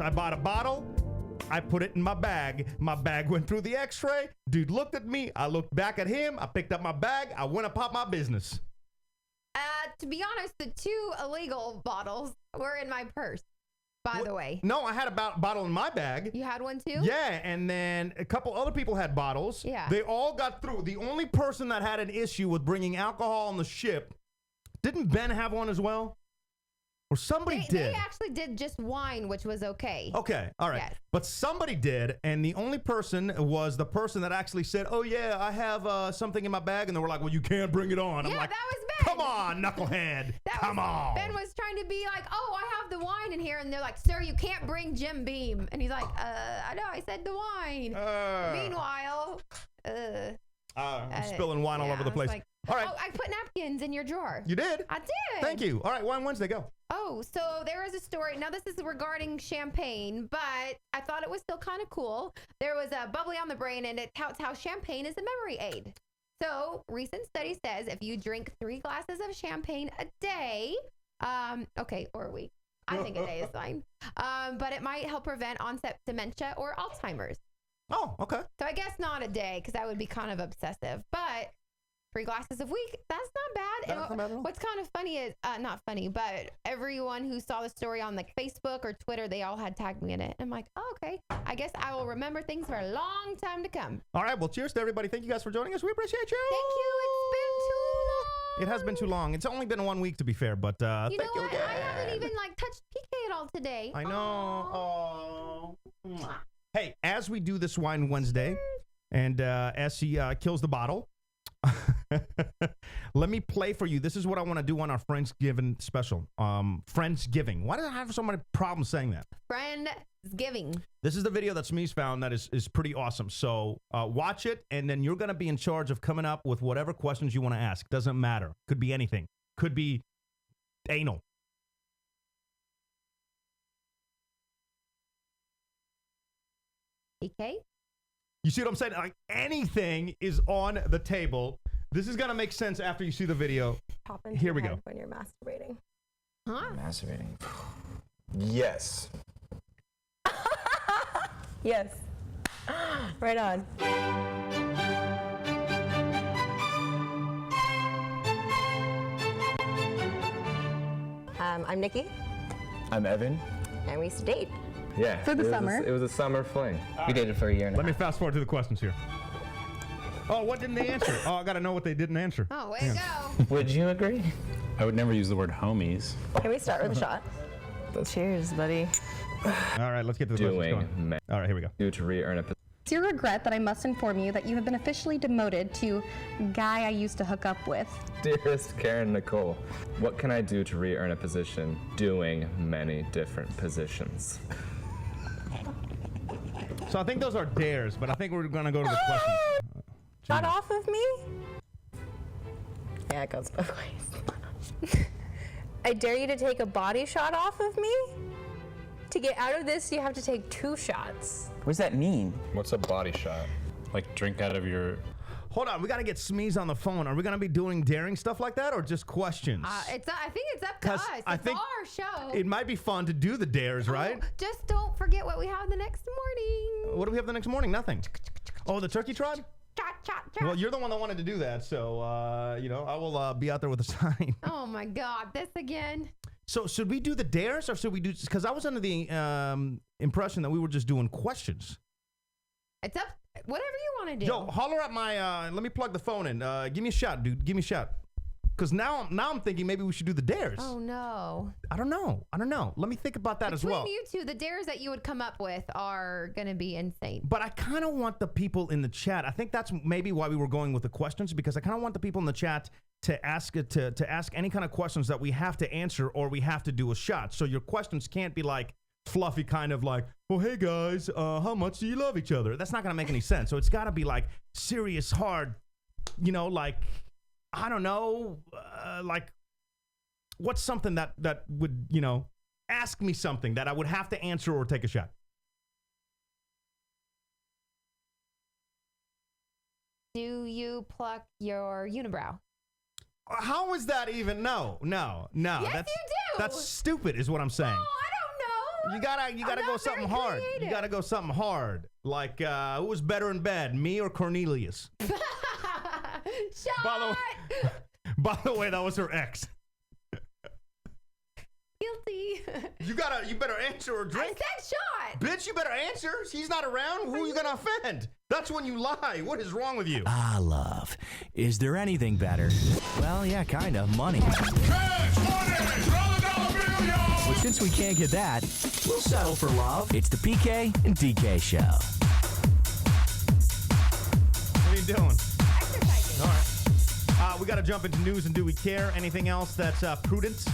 I bought a bottle, I put it in my bag went through the x-ray, dude looked at me, I looked back at him, I picked up my bag, I went and popped my business. To be honest, the 2 illegal bottles were in my purse, by the way. No, I had a bottle in my bag. You had one too? Yeah, and then a couple other people had bottles. Yeah. They all got through. The only person that had an issue with bringing alcohol on the ship, didn't Ben have one as well? Or somebody did. They actually did just wine, which was okay. Okay, all right. Yes. But somebody did, and the only person was the person that actually said, oh, yeah, I have something in my bag. And they were like, well, you can't bring it on. I'm like, that was Ben. Come on, knucklehead. Come on. Ben was trying to be like, oh, I have the wine in here. And they're like, sir, you can't bring Jim Beam. And he's like, I know, I said the wine. Meanwhile, spilling wine all over the place. Like, all right. Oh, I put napkins in your drawer. You did? I did. Thank you. All right, Wine Wednesday, go. Oh, so there is a story. Now, this is regarding champagne, but I thought it was still kind of cool. There was a bubbly on the brain, and it touts how champagne is a memory aid. So, recent study says if you drink 3 glasses of champagne a day, okay, or a week. I think a day is fine. But it might help prevent onset dementia or Alzheimer's. Oh, okay. So I guess not a day, because that would be kind of obsessive. But 3 glasses a week, that's not bad. That's not bad at all. What's kind of funny is, not funny, but everyone who saw the story on like Facebook or Twitter, they all had tagged me in it. I'm like, oh, okay. I guess I will remember things for a long time to come. All right, well, cheers to everybody. Thank you guys for joining us. We appreciate you. Thank you. It's been too long. It has been too long. It's only been 1 week, to be fair, but You thank know you what? again. I haven't even like touched PK at all today. I know. Oh. Hey, as we do this Wine Wednesday, and as he kills the bottle, let me play for you. This is what I want to do on our Friendsgiving special. Friendsgiving. Why do I have so many problems saying that? Friendsgiving. This is the video that Shmeeze found that is pretty awesome. So watch it, and then you're going to be in charge of coming up with whatever questions you want to ask. Doesn't matter. Could be anything. Could be anal. PK? You see what I'm saying? Like anything is on the table. This is gonna make sense after you see the video. Pop into Here your we head go. when you're masturbating. Huh? Masturbating. Yes. Yes. Right on. I'm Nikki, I'm Evan. and we used to date. Yeah. For the it was summer. it was a summer fling. We dated for a year and a Let half. me fast forward to the questions here. Oh, what didn't they answer? Oh, I gotta know what they didn't answer. Oh, way to go. Would you agree? I would never use the word homies. Can we start with a shot? Cheers, buddy. All right, let's get to the questions. Go on. All right, here we go. Do to re-earn a It's your regret that I must inform you that you have been officially demoted to guy I used to hook up with. Dearest Karen Nicole, what can I do to re-earn a position doing many different positions? So I think those are dares, but I think we're gonna go to the questions. Shot off of me? Yeah, it goes both ways. I dare you to take a body shot off of me? To get out of this, you have to take 2 shots. What does that mean? What's a body shot? Like drink out of your... Hold on, we gotta get Shmeeze on the phone. Are we gonna be doing daring stuff like that, or just questions? I think it's up to us. I It's think our show. It might be fun to do the dares, right? Just don't forget what we have the next morning. What do we have the next morning? Nothing. Oh, the turkey trot? Chot, chot, chot. Well, you're the one that wanted to do that, so you know, I will be out there with a sign. Oh my God, this again. So should we do the dares, or should we do? Because I was under the impression that we were just doing questions. It's up. Whatever you want to do. Yo, holler at my. Let me plug the phone in. Give me a shot, dude. Give me a shot. Because now I'm thinking maybe we should do the dares. Oh, no. I don't know. Let me think about that as well. Between you two, the dares that you would come up with are going to be insane. But I kind of want the people in the chat. I think that's maybe why we were going with the questions, because I kind of want the people in the chat to ask any kind of questions that we have to answer or we have to do a shot. So your questions can't be like fluffy, kind of like, well, hey guys, how much do you love each other? That's not going to make any sense. So it's got to be like serious, hard, like, I don't know, like, what's something that would, ask me something that I would have to answer or take a shot? Do you pluck your unibrow? How is that even? No. Yes, That's, you do. That's stupid, is what I'm saying. Oh, I don't know. You gotta go something hard. You gotta go something hard. Like, who was better in bed, me or Cornelius? Shot. By the way, that was her ex. Guilty. You better answer or drink. I said shot. Bitch, you better answer. He's not around. Who are you gonna offend? That's when you lie. What is wrong with you? Ah, love. Is there anything better? Well, yeah, kind of. Money. Cash money! Throw the dollar bill, y'all! But since we can't get that, we'll settle for love. It's the PK and DK show. What are you doing? Exercising. All right. We got to jump into news and do we care? Anything else that's prudent?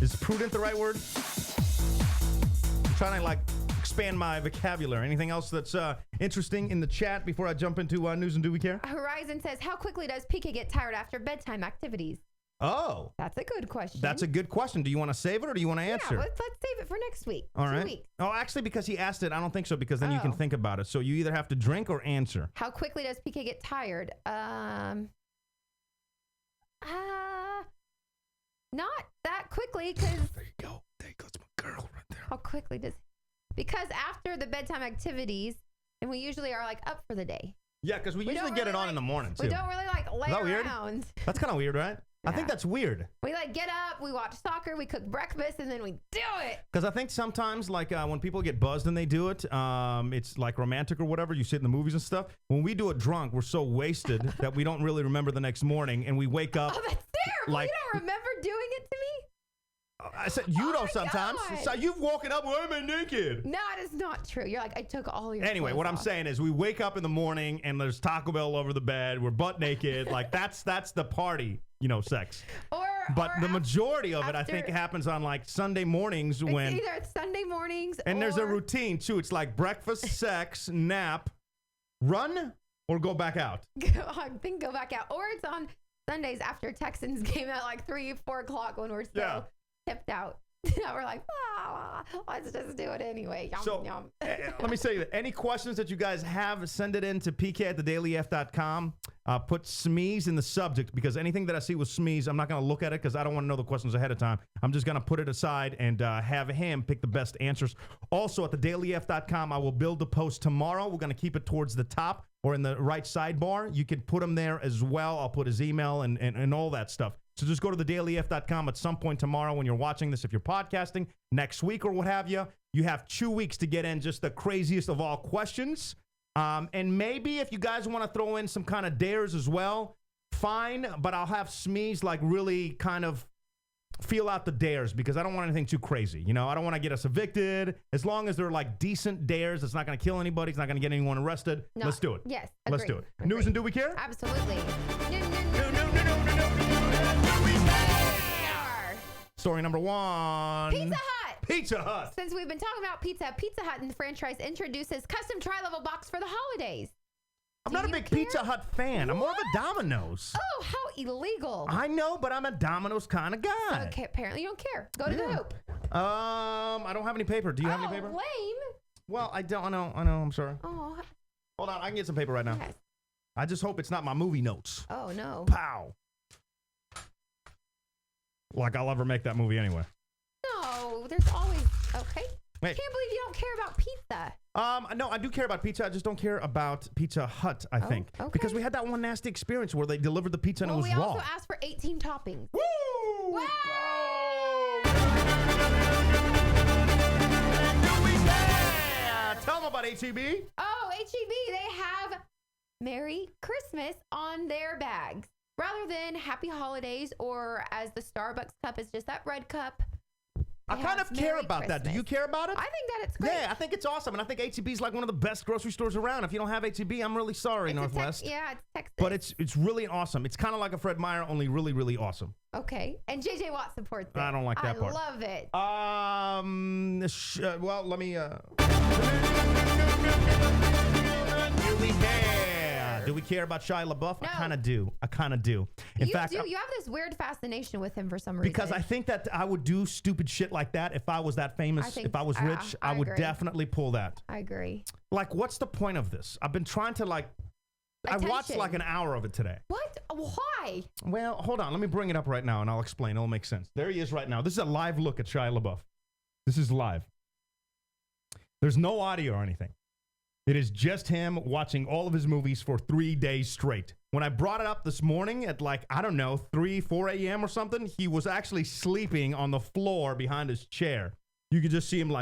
Is prudent the right word? I'm trying to expand my vocabulary. Anything else that's interesting in the chat before I jump into news and do we care? Horizon says, how quickly does PK get tired after bedtime activities? Oh. That's a good question. That's a good question. Do you want to save it or do you want to answer? Yeah, let's save it for next week. All 2 right. weeks. Oh, actually, because he asked it, I don't think so, because then you can think about it. So you either have to drink or answer. How quickly does PK get tired? Not that quickly, because... There you go. There goes my girl right there. How quickly does... Because after the bedtime activities, and we usually are up for the day. Yeah, because we usually get it on in the morning, too. We don't really lay around. That's kind of weird, right? Yeah. I think that's weird. We get up, we watch soccer, we cook breakfast, and then we do it. Because I think sometimes, when people get buzzed and they do it, it's like romantic or whatever. You sit in the movies and stuff. When we do it drunk, we're so wasted that we don't really remember the next morning, and we wake up. Oh, that's terrible. You don't remember doing it to me? I said you don't sometimes. So you've woken up, why am I naked? No, it is not true. You're I took all your Anyway, what I'm saying is we wake up in the morning and there's Taco Bell over the bed. We're butt naked. That's the party, sex. But the majority of it, I think, happens on Sunday mornings when. It's either Sunday mornings and there's a routine too. It's like breakfast, sex, nap, run, or go back out. I think go back out. Or it's on Sundays after Texans game at 3, 4 o'clock when we're still tipped out. We're let's just do it anyway. Yum, so yum. Let me say that any questions that you guys have, send it in to pk@thedailyf.com. Put Shmeeze in the subject, because anything that I see with Shmeeze, I'm not going to look at it because I don't want to know the questions ahead of time. I'm just going to put it aside and have him pick the best answers. Also at thedailyf.com, I will build the post tomorrow. We're going to keep it towards the top or in the right sidebar. You can put him there as well. I'll put his email and all that stuff. So just go to thedailyf.com at some point tomorrow when you're watching this. If you're podcasting next week or what have you, you have 2 weeks to get in just the craziest of all questions. And maybe if you guys want to throw in some kind of dares as well, fine. But I'll have Shmeeze really kind of feel out the dares, because I don't want anything too crazy. I don't want to get us evicted. As long as they're do dares, it's not going to kill anybody. It's not going to get anyone arrested. No. Let's do it. Yes. Let's do it. News and do we care? Absolutely. Story number 1. Pizza Hut. Pizza Hut. Since we've been talking about pizza, Pizza Hut and the franchise introduces custom tri-level box for the holidays. I'm not a big Pizza Hut fan. I'm more of a Domino's. Oh, how illegal. I know, but I'm a Domino's kind of guy. Okay, apparently you don't care. Go to the hoop. I don't have any paper. Do you have any paper? Lame. Well, I don't. I know. I'm sorry. Oh. Hold on. I can get some paper right now. Yes. I just hope it's not my movie notes. Oh, no. Pow. I'll ever make that movie anyway. No, there's always... Okay. Wait. I can't believe you don't care about pizza. No, I do care about pizza. I just don't care about Pizza Hut, I think. Okay. Because we had that one nasty experience where they delivered the pizza and it was raw. We also asked for 18 toppings. Woo! Wow! Tell them about HEB. Oh, HEB, they have Merry Christmas on their bags. rather than Happy Holidays, or as the Starbucks cup is just that red cup. I kind of care about that. Do you care about it? I think that it's great. Yeah, I think it's awesome. And I think HEB is like one of the best grocery stores around. If you don't have HEB, I'm really sorry, Northwest. It's Texas. But it's really awesome. It's kind of like a Fred Meyer, only really, really awesome. Okay. And JJ Watt supports it. I don't like that part. I love it. Well, let me... Do we care about Shia LaBeouf? No. I kind of do. In fact, you have this weird fascination with him for some reason. because I think that I would do stupid shit like that if I was that famous. If I was rich, I would agree. definitely pull that. I agree. Like, what's the point of this? I've been trying to I watched like an hour of it today. What? Why? Well, hold on. Let me bring it up right now, and I'll explain. It'll make sense. There he is right now. This is a live look at Shia LaBeouf. This is live. There's no audio or anything. It is just him watching all of his movies for 3 days straight. When I brought it up this morning at 3, 4 a.m. or something, he was actually sleeping on the floor behind his chair. You could just see him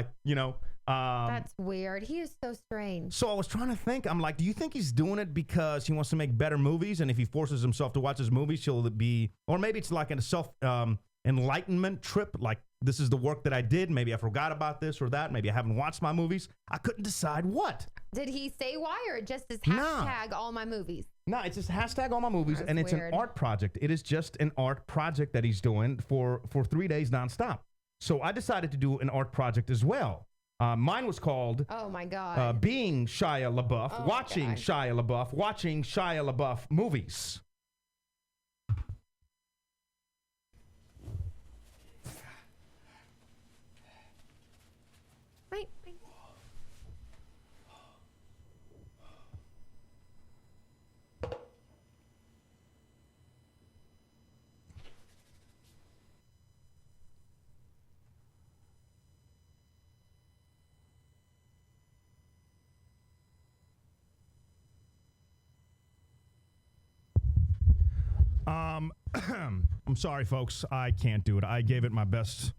that's weird. He is so strange. So I was trying to think. I'm like, do you think he's doing it because he wants to make better movies? And if he forces himself to watch his movies, he'll be... Or maybe it's like a self-enlightenment trip. Like, this is the work that I did. Maybe I forgot about this or that. Maybe I haven't watched my movies. I couldn't decide what. Did he say why, or just his hashtag all my movies? No, it's just hashtag all my movies, That's and it's weird. an art project. It is just an art project that he's doing for 3 days nonstop. So I decided to do an art project as well. Mine was called Oh my God. Being Shia LaBeouf, Oh my watching God. Shia LaBeouf, watching Shia LaBeouf movies. Wait. I'm sorry, folks. I can't do it. I gave it my best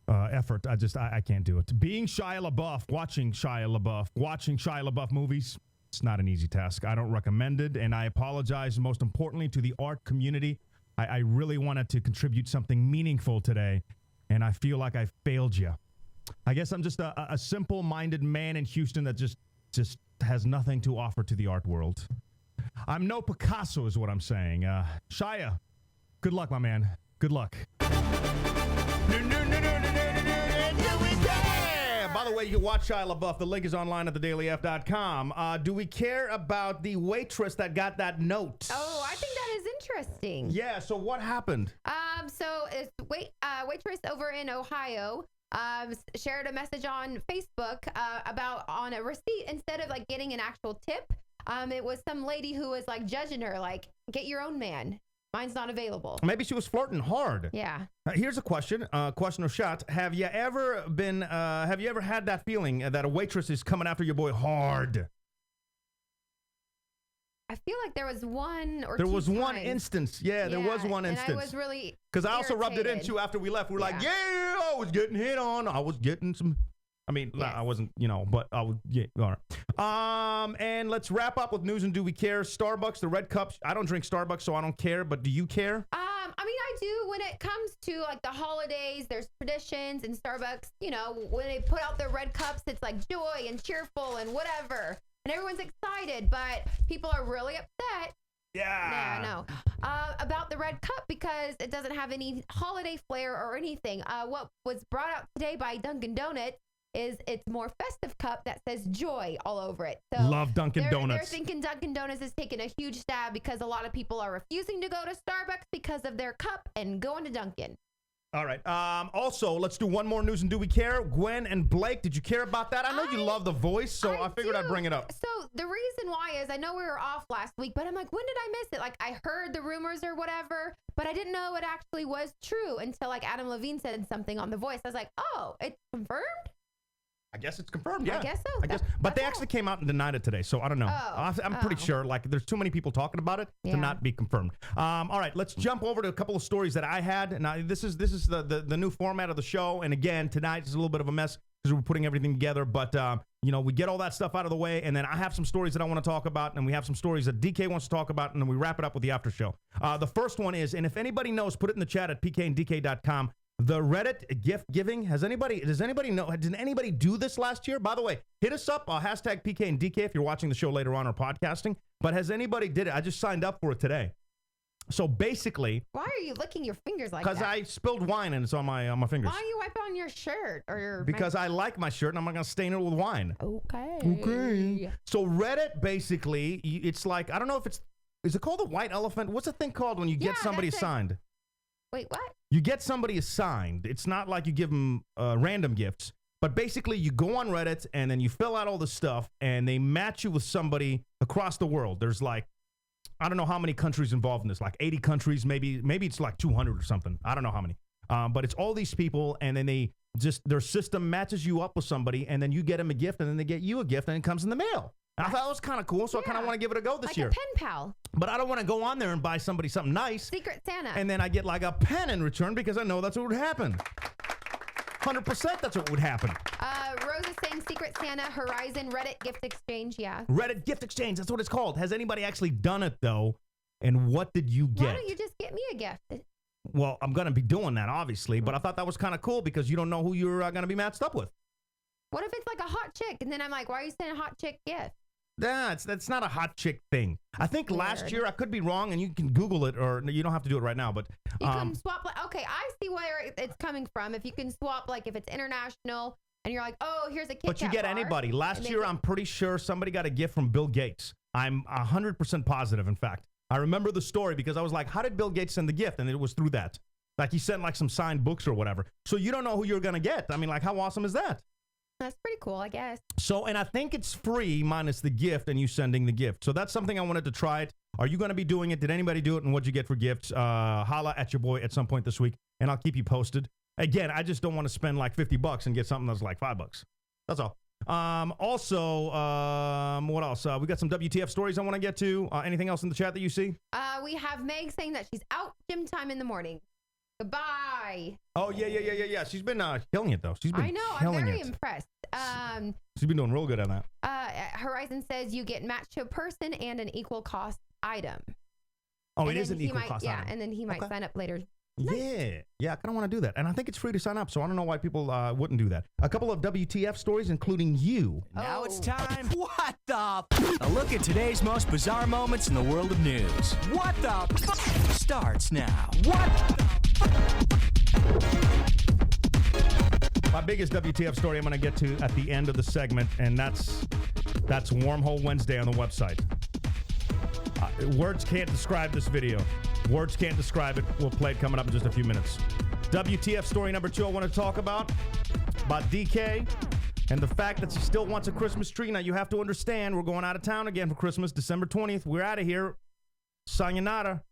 effort. I can't do it. Being Shia LaBeouf, watching Shia LaBeouf movies, it's not an easy task. I don't recommend it, and I apologize, most importantly, to the art community. I really wanted to contribute something meaningful today, and I feel like I failed you. I guess I'm just a simple-minded man in Houston that just has nothing to offer to the art world. I'm no Picasso is what I'm saying. Shia, good luck, my man. Good luck. By the way, you can watch Shia LaBeouf. The link is online at thedailyf.com. Do we care about the waitress that got that note? Oh, I think that is interesting. Yeah, so what happened? So it's waitress over in Ohio shared a message on Facebook about on a receipt instead of getting an actual tip. It was some lady who was judging her, get your own man. Mine's not available. Maybe she was flirting hard. Yeah. Here's a question. Question or shot. Have you ever had that feeling that a waitress is coming after your boy hard? I feel like there was one or There two was one times. instance. Yeah, there was one instance. And I was really because I also rubbed it in irritated. too after we left. We were like, yeah, I was getting hit on. I was getting some. I mean, I wasn't, but I would. Yeah, all right. And let's wrap up with news and do we care? Starbucks, the red cups. I don't drink Starbucks, so I don't care. But do you care? I mean, I do when it comes to the holidays. There's traditions in Starbucks. When they put out their red cups, it's joy and cheerful and whatever, and everyone's excited. But people are really upset. Yeah. No. About the red cup because it doesn't have any holiday flair or anything. What was brought out today by Dunkin' Donuts is its more festive cup that says joy all over it. So love Dunkin' Donuts. They're thinking Dunkin' Donuts is taking a huge stab because a lot of people are refusing to go to Starbucks because of their cup and going to Dunkin'. All right. Also, let's do one more news and do we care? Gwen and Blake, did you care about that? I know you love The Voice, so I figured I'd bring it up. So the reason why is I know we were off last week, but I'm like, when did I miss it? I heard the rumors or whatever, but I didn't know it actually was true until Adam Levine said something on The Voice. I was like, oh, it's confirmed? I guess it's confirmed, yeah. I guess so. But they actually came out and denied it today, so I don't know. I'm pretty sure, there's too many people talking about it to not be confirmed. All right, let's jump over to a couple of stories that I had. Now, this is the new format of the show, and again, tonight is a little bit of a mess because we're putting everything together. But, you know, we get all that stuff out of the way, and then I have some stories that I want to talk about, and we have some stories that DK wants to talk about, and then we wrap it up with the after show. The first one is, and if anybody knows, put it in the chat at pkandk.com. The Reddit gift giving. Does anybody know? Did anybody do this last year? By the way, hit us up, hashtag PK and DK if you're watching the show later on or podcasting. But has anybody did it? I just signed up for it today. So basically, why are you licking your fingers like that? Because I spilled wine and it's on my fingers. Why are you wiping on your shirt or your? Because I like my shirt and I'm not gonna stain it with wine. Okay. Okay. So Reddit basically, it's like, I don't know if is it called the white elephant? What's the thing called when you get somebody assigned? Wait, what? You get somebody assigned. It's not like you give them random gifts, but basically you go on Reddit and then you fill out all the stuff and they match you with somebody across the world. There's like, I don't know how many countries involved in this, like 80 countries, maybe it's like 200 or something. I don't know how many. But it's all these people and then their system matches you up with somebody and then you get them a gift and then they get you a gift and it comes in the mail. And I thought that was kind of cool, so I kind of want to give it a go this year. Like a pen pal. But I don't want to go on there and buy somebody something nice. Secret Santa. And then I get like a pen in return because I know that's what would happen. 100% that's what would happen. Rose is saying Secret Santa, Horizon, Reddit gift exchange, yeah. Reddit gift exchange, that's what it's called. Has anybody actually done it, though? And what did you get? Why don't you just get me a gift? Well, I'm going to be doing that, obviously, but I thought that was kind of cool because you don't know who you're going to be matched up with. What if it's like a hot chick? And then I'm like, why are you sending a hot chick gift? That's not a hot chick thing. I think last year, I could be wrong, and you can Google it, or you don't have to do it right now, but... You can swap, okay, I see where it's coming from. If you can swap, like, if it's international, and you're like, oh, here's a Kit Kat But you get bar, anybody. Last year, I'm pretty sure somebody got a gift from Bill Gates. I'm 100% positive, in fact. I remember the story because I was like, how did Bill Gates send the gift? And it was through that. Like, he sent, like, some signed books or whatever. So you don't know who you're going to get. I mean, like, how awesome is that? That's pretty cool, I guess. So, and I think it's free minus the gift and you sending the gift. So that's something I wanted to try it. Are you going to be doing it? Did anybody do it? And what'd you get for gifts? Holla at your boy at some point this week, and I'll keep you posted. Again, I just don't want to spend like $50 and get something that's like $5. That's all. Also, what else? We got some WTF stories I want to get to. Anything else in the chat that you see? We have Meg saying that she's out gym time in the morning. Goodbye. Oh, yeah. She's been killing it, though. She's been I know. killing I'm very it. impressed. She's been doing real good on that. Horizon says you get matched to a person and an equal cost item. Oh, and it is an equal cost item. Yeah, and then he might sign up later. Yeah, I kind of want to do that. And I think it's free to sign up, so I don't know why people wouldn't do that. A couple of WTF stories, including you. Now it's time. What the? A look at today's most bizarre moments in the world of news. What the starts now. What My biggest WTF story I'm going to get to at the end of the segment, and that's Wormhole Wednesday on the website. Words can't describe this video. Words can't describe it. We'll play it coming up in just a few minutes. WTF story number 2 I want to talk about DK and the fact that she still wants a Christmas tree. Now, you have to understand, we're going out of town again for Christmas, December 20th. We're out of here. Sayonara.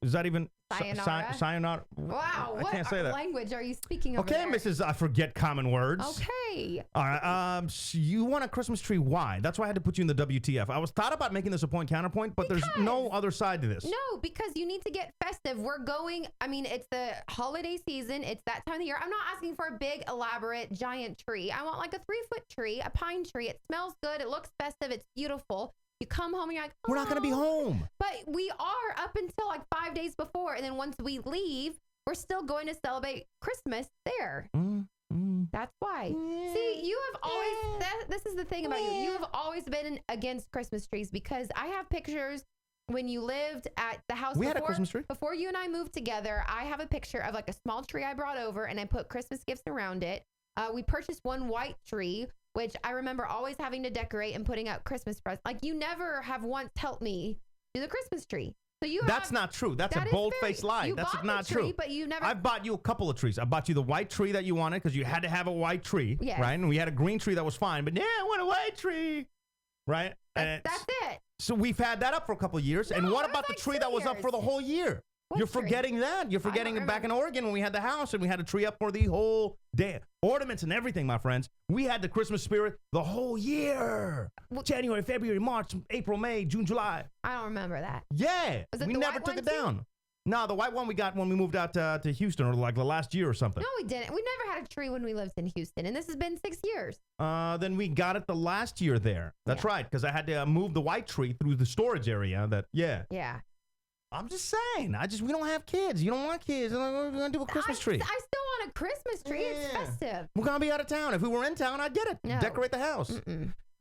Is that even... Sayonara? Sayonara. Wow, I can't say that. Language are you speaking over Okay, there? Mrs. I forget common words. Okay. All right. So you want a Christmas tree? Why? That's why I had to put you in the WTF. I was thought about making this a point counterpoint, but there's no other side to this. No, because you need to get festive. We're going, I mean, it's the holiday season. It's that time of the year. I'm not asking for a big, elaborate, giant tree. I want like a 3-foot tree, a pine tree. It smells good. It looks festive. It's beautiful. You come home and you're like, we're not going to be home. But we are up until like 5 days before. And then once we leave, we're still going to celebrate Christmas there. That's why. See, you have always, this is the thing about you. You have always been against Christmas trees because I have pictures when you lived at the house. We had a Christmas tree. Before you and I moved together, I have a picture of like a small tree I brought over and I put Christmas gifts around it. We purchased one white tree, which I remember always having to decorate and putting out Christmas presents. Like you never have once helped me do the Christmas tree. So That's not true. That's a bold-faced lie. That's not true. But you never. I bought you a couple of trees. I bought you the white tree that you wanted because you had to have a white tree, yes. right? And we had a green tree that was fine, but yeah, I want a white tree, right? That's it. So we've had that up for a couple of years. And what about the tree that was up for the whole year? You're forgetting that. You're forgetting back in Oregon when we had the house and we had a tree up for the whole day. Ornaments and everything, my friends. We had the Christmas spirit the whole year. January, February, March, April, May, June, July. I don't remember that. Yeah. Was it we the never white took one it down. No, the white one we got when we moved out to Houston, or like the last year or something. No, we didn't. We never had a tree when we lived in Houston, and this has been 6 years. Then we got it the last year there. That's right, because I had to move the white tree through the storage area. Yeah. I'm just saying. We don't have kids. You don't want kids. We're gonna do a Christmas tree. I still want a Christmas tree. It's festive. We're gonna be out of town. If we were in town, I'd get it. No. Decorate the house.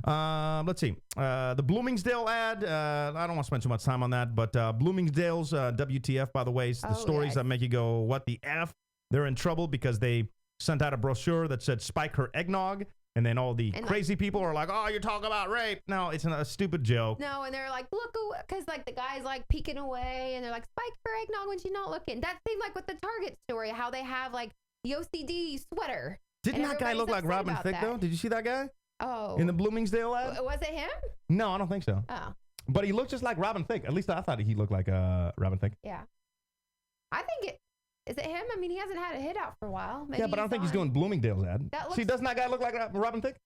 Let's see. The Bloomingdale ad. I don't want to spend too much time on that, but Bloomingdale's WTF, by the way, is the stories that make you go, what the F? They're in trouble because they sent out a brochure that said spike her eggnog, and then all the crazy people are like, oh, you're talking about rape. No, it's a stupid joke. No, and they're like, look, because like the guy's like peeking away, and they're like, spike her eggnog when she's not looking. That seemed like with the Target story, how they have like the OCD sweater. Didn't that guy look like Robin Thicke, though? Did you see that guy? Oh. In the Bloomingdale ad? Was it him? No, I don't think so. Oh. But he looked just like Robin Thicke. At least I thought he looked like Robin Thicke. Yeah. I think is it him? I mean, he hasn't had a hit out for a while. Maybe yeah, but I don't think he's doing Bloomingdale's ad. See, doesn't that guy look like Robin Thicke?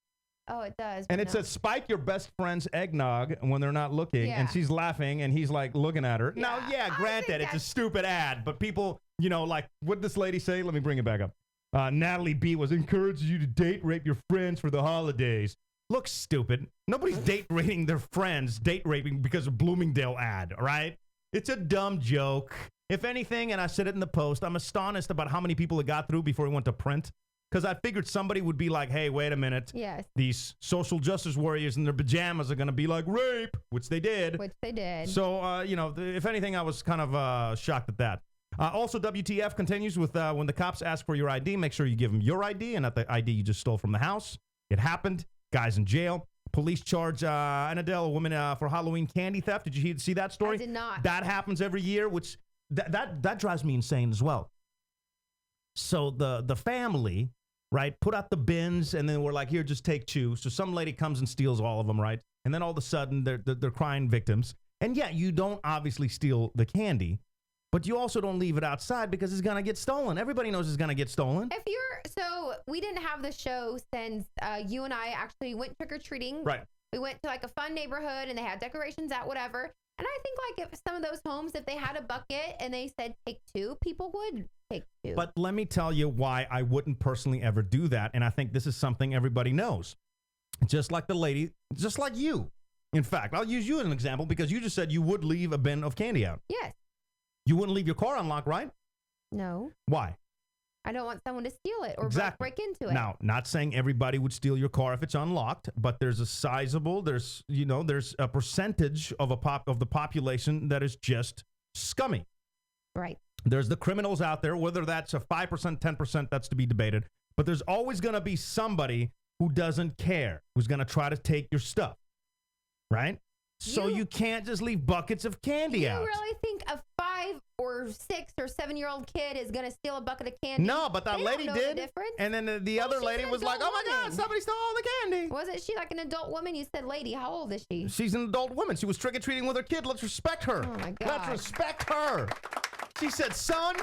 Oh, it does. And it says, spike your best friend's eggnog when they're not looking. Yeah. And she's laughing, and he's like looking at her. Yeah. Now, granted, it's a stupid ad. But people, like, what did this lady say? Let me bring it back up. Natalie B was encouraging you to date rape your friends for the holidays. Look stupid. Nobody's date raping their friends, date raping because of Bloomingdale ad, all right? It's a dumb joke. If anything, and I said it in the post, I'm astonished about how many people it got through before it went to print. Because I figured somebody would be like, hey, wait a minute. Yes. These social justice warriors in their pajamas are going to be like, rape, which they did. So, if anything, I was kind of shocked at that. Also, WTF continues with when the cops ask for your ID, make sure you give them your ID and not the ID you just stole from the house. It happened. Guys in jail. Police charge Annadelle, a woman, for Halloween candy theft. Did you see that story? I did not. That happens every year, which that drives me insane as well. So the family, right, put out the bins, and then we're like, here, just take 2. So some lady comes and steals all of them, right? And then all of a sudden, they're crying victims. And yeah, you don't obviously steal the but you also don't leave it outside because it's going to get stolen. Everybody knows it's going to get stolen. So we didn't have the show since you and I actually went trick-or-treating. Right. We went to like a fun neighborhood, and they had decorations out, whatever. And I think like if some of those homes, if they had a bucket and they said take 2, people would take 2. But let me tell you why I wouldn't personally ever do that. And I think this is something everybody knows. Just like the lady, just like you. In fact, I'll use you as an example because you just said you would leave a bin of candy out. Yes. You wouldn't leave your car unlocked, right? No. Why? I don't want someone to steal it or break into it. Now, not saying everybody would steal your car if it's unlocked, but there's a sizable, there's a percentage of the population that is just scummy. Right. There's the criminals out there, whether that's a 5%, 10%, that's to be debated. But there's always going to be somebody who doesn't care, who's going to try to take your stuff. Right? So you can't just leave buckets of candy out. You really think a 5 or 6 or 7-year-old kid is going to steal a bucket of candy? No, but that lady did. And then the other lady was like, oh my God, somebody stole all the candy. Wasn't she like an adult woman? You said lady. How old is she? She's an adult woman. She was trick-or-treating with her kid. Let's respect her. Oh my God. Let's respect her. She said, son,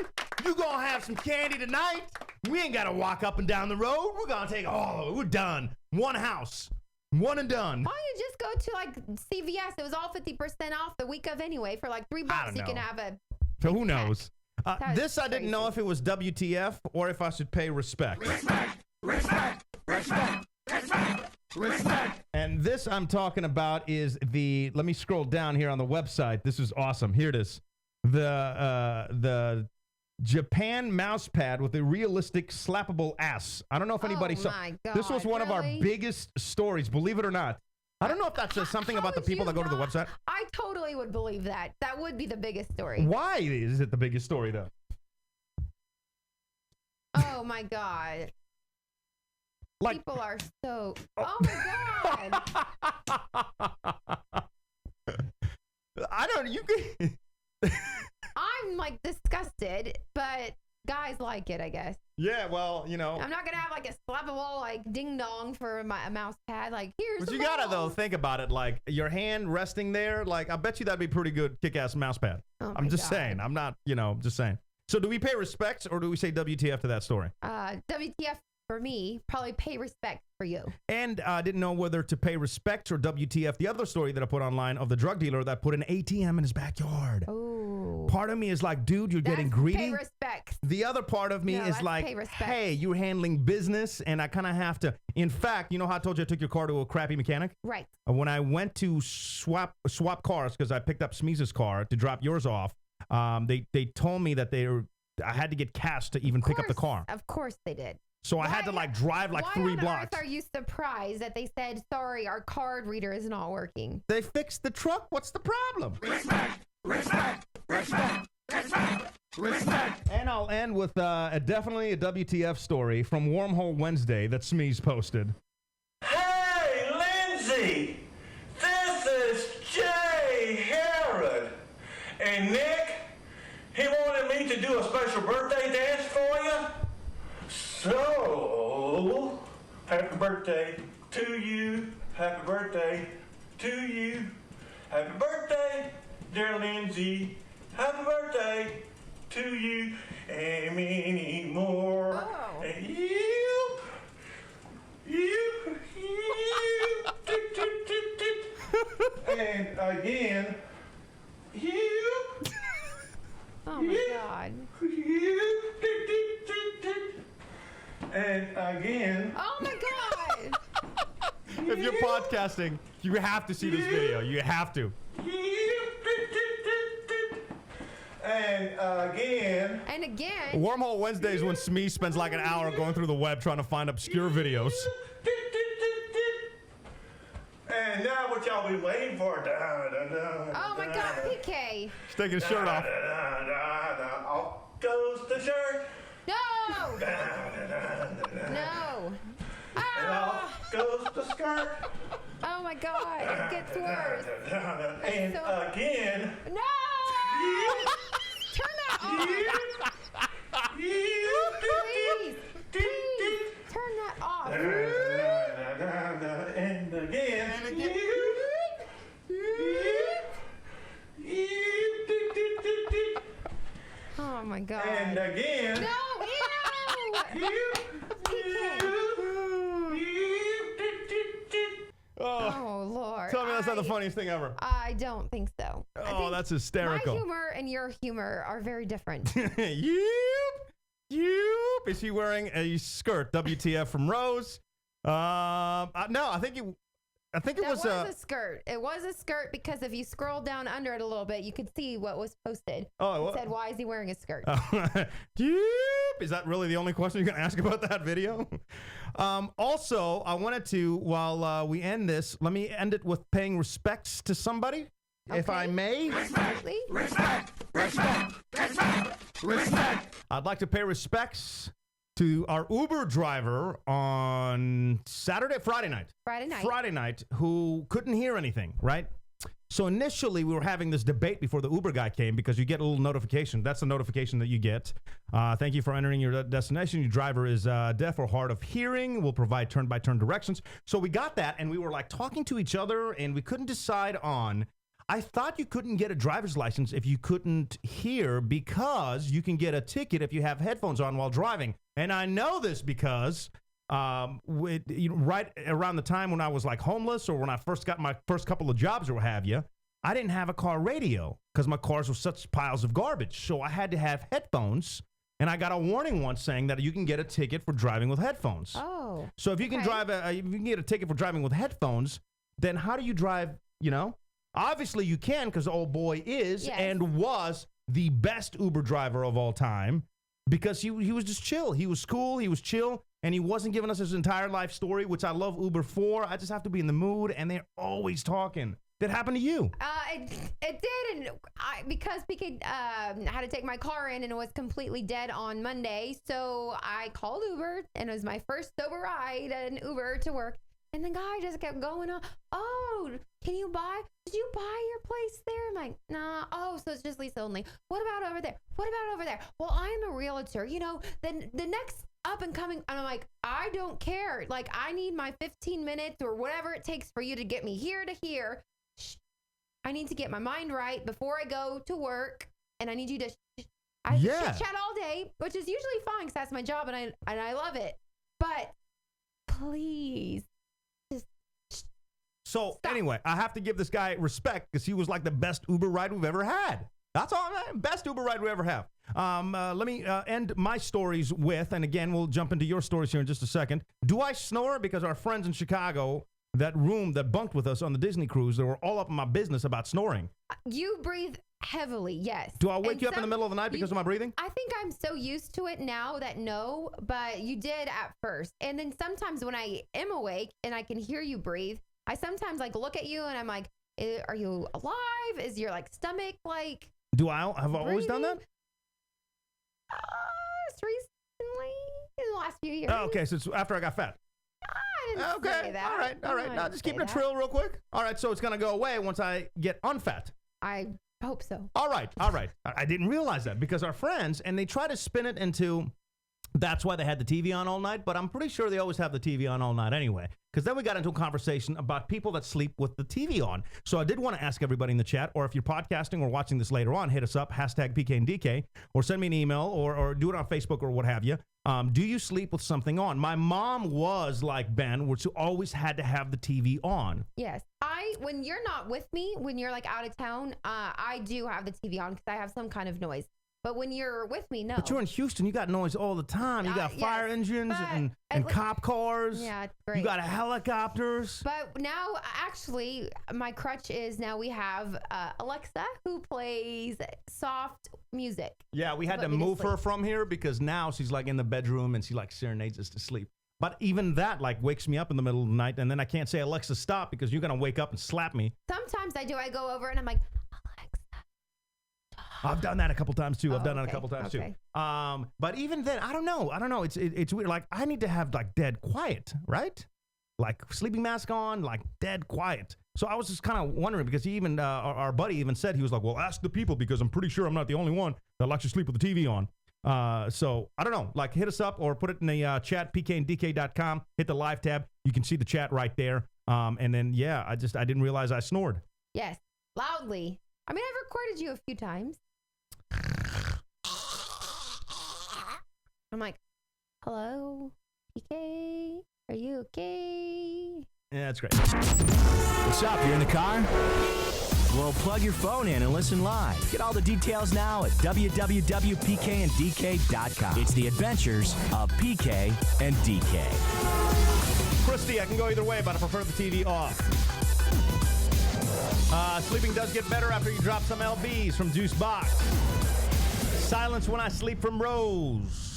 you going to have some candy tonight. We ain't got to walk up and down the road. We're going to take all of it. We're done. One house. One and done. Why don't you just go to like CVS? It was all 50% off the week of anyway. For like $3, you can have a. So who knows? This I crazy. didn't know if it was WTF or if I should pay respect. Respect. And this I'm talking about is let me scroll down here on the website. This is awesome. Here it is. The Japan mouse pad with a realistic slappable ass. I don't know if anybody saw. My God, this was one of our biggest stories, believe it or not. I don't know if that says something about the people that go to the website. I totally would believe that. That would be the biggest story. Why is it the biggest story, though? Oh, my God. People are so... Oh, my God. I don't... You can... I'm like disgusted, but guys like it, I guess. Yeah, well, I'm not gonna have like a slappable like ding dong for a mouse pad. Like here's. But you gotta though think about it. Like your hand resting there. Like I bet you that'd be pretty good kick-ass mouse pad. Oh I'm just saying. I'm not. Just saying. So do we pay respect or do we say WTF to that story? WTF for me. Probably pay respect for you. And I didn't know whether to pay respect or WTF. The other story that I put online of the drug dealer that put an ATM in his backyard. Oh. Part of me is like, dude, you're getting greedy. Pay respect. The other part of me No, is that's like, pay respect. hey, you're handling business, and I kind of have to. In fact, you know how I told you I took your car to a crappy mechanic? Right. When I went to swap cars, because I picked up Shmeeze's car to drop yours off, they told me that I had to get cash to even pick up the car. Of course they did. So I had to like drive like 3 blocks. Why on earth are you surprised that they said, sorry, our card reader is not working? They fixed the truck. What's the problem? Respect, respect, respect, respect, respect. And I'll end with definitely a WTF story from Wormhole Wednesday that Shmeeze posted. Hey, Lindsay, this is Jay Herod. And Nick, he wanted me to do a special birthday dance for you. So, happy birthday to you. Happy birthday to you. Happy birthday, dear Lindsay. Happy birthday to you and many more. Oh. And you. And again, you. Oh my God. And again. Oh my God. If you're podcasting, you have to see this video. You have to. And again. And again. Wormhole Wednesday is when Shmeeze spends like an hour going through the web trying to find obscure videos. And now what y'all be waiting for? Oh my God, PK. He's taking his shirt off. Off goes the shirt. No. No. And off goes the skirt. Oh my God, it gets worse. And again. No. Turn that off. Please. Please. Turn that off. And again. And again. Oh my God. And again. No, ew. Oh Lord. Tell me that's not the funniest thing ever. I don't think so. Oh, that's hysterical. My humor and your humor are very different. Yoop. Is he wearing a skirt? WTF from Rose? No, I think it was a skirt. It was a skirt because if you scroll down under it a little bit, you could see what was posted. Oh, it said, "Why is he wearing a skirt?" Is that really the only question you're gonna ask about that video? Also, I wanted to, while we end this, let me end it with paying respects to somebody, if I may. Respect, respect, respect, respect, respect. I'd like to pay respects to our Uber driver on Friday night, who couldn't hear anything, right? So initially we were having this debate before the Uber guy came because you get a little notification. That's the notification that you get. Thank you for entering your destination. Your driver is deaf or hard of hearing. We'll provide turn-by-turn directions. So we got that, and we were like talking to each other, and we couldn't decide on. I thought you couldn't get a driver's license if you couldn't hear because you can get a ticket if you have headphones on while driving. And I know this because right around the time when I was like homeless or when I first got my first couple of jobs or what have you, I didn't have a car radio because my cars were such piles of garbage. So I had to have headphones. And I got a warning once saying that you can get a ticket for driving with headphones. Oh. So if you can if you can get a ticket for driving with headphones, then how do you drive, Obviously you can because the old boy is and was the best Uber driver of all time because he was just chill. He was cool. He was chill. And he wasn't giving us his entire life story, which I love Uber for. I just have to be in the mood. And they're always talking. That happened to you? It did, and because PK had to take my car in and it was completely dead on Monday, so I called Uber, and it was my first sober ride in Uber to work. And the guy just kept going on. Oh, did you buy your place there? I'm like, nah. Oh, so it's just lease only. What about over there? What about over there? Well, I'm a realtor. The next up and coming. And I'm like, I don't care. Like, I need my 15 minutes or whatever it takes for you to get me here to here. I need to get my mind right before I go to work. And I need you to chit-chat all day, which is usually fine because that's my job and I love it. But please. So anyway, I have to give this guy respect because he was like the best Uber ride we've ever had. That's all. Best Uber ride we ever have. Let me end my stories with, and again, we'll jump into your stories here in just a second. Do I snore? Because our friends in Chicago, that room that bunked with us on the Disney cruise, they were all up in my business about snoring. You breathe heavily, yes. Do I wake you up in the middle of the night because of my breathing? I think I'm so used to it now that no, but you did at first. And then sometimes when I am awake and I can hear you breathe, I sometimes like look at you and I'm like, are you alive? Is your like stomach like... Do I have always done that? Just recently, in the last few years. Oh, okay, so it's after I got fat. I didn't say that. All right. Now just keeping it trill real quick. All right, so it's going to go away once I get unfat. I hope so. All right. I didn't realize that because our friends, and they try to spin it into... That's why they had the TV on all night, but I'm pretty sure they always have the TV on all night anyway. Because then we got into a conversation about people that sleep with the TV on. So I did want to ask everybody in the chat, or if you're podcasting or watching this later on, hit us up, hashtag PK and DK, or send me an email, or do it on Facebook or what have you. Do you sleep with something on? My mom was like Ben, which always had to have the TV on. Yes. When you're not with me, when you're like out of town, I do have the TV on because I have some kind of noise. But when you're with me, no. But you're in Houston. You got noise all the time. You got fire engines and cop cars. Yeah, it's great. You got helicopters. But now, actually, my crutch is now we have Alexa who plays soft music. Yeah, we had to move her from here because now she's like in the bedroom and she like serenades us to sleep. But even that like wakes me up in the middle of the night and then I can't say, Alexa, stop, because you're going to wake up and slap me. Sometimes I do. I go over and I'm like, I've done that a couple times too. Too. But even then, I don't know. It's weird. Like I need to have like dead quiet, right? Like sleeping mask on, like dead quiet. So I was just kind of wondering because he even our buddy even said, he was like, well, ask the people because I'm pretty sure I'm not the only one that likes to sleep with the TV on. So I don't know. Like hit us up or put it in the chat, pkanddk.com. Hit the live tab. You can see the chat right there. And then I didn't realize I snored. Yes, loudly. I mean, I've recorded you a few times. I'm like, hello, PK, are you okay? Yeah, that's great. What's up? You're in the car? Well, plug your phone in and listen live. Get all the details now at www.pkanddk.com. It's the adventures of PK and DK. Christy, I can go either way, but I prefer the TV off. Sleeping does get better after you drop some LBs from Juice Box. Silence when I sleep from Rose.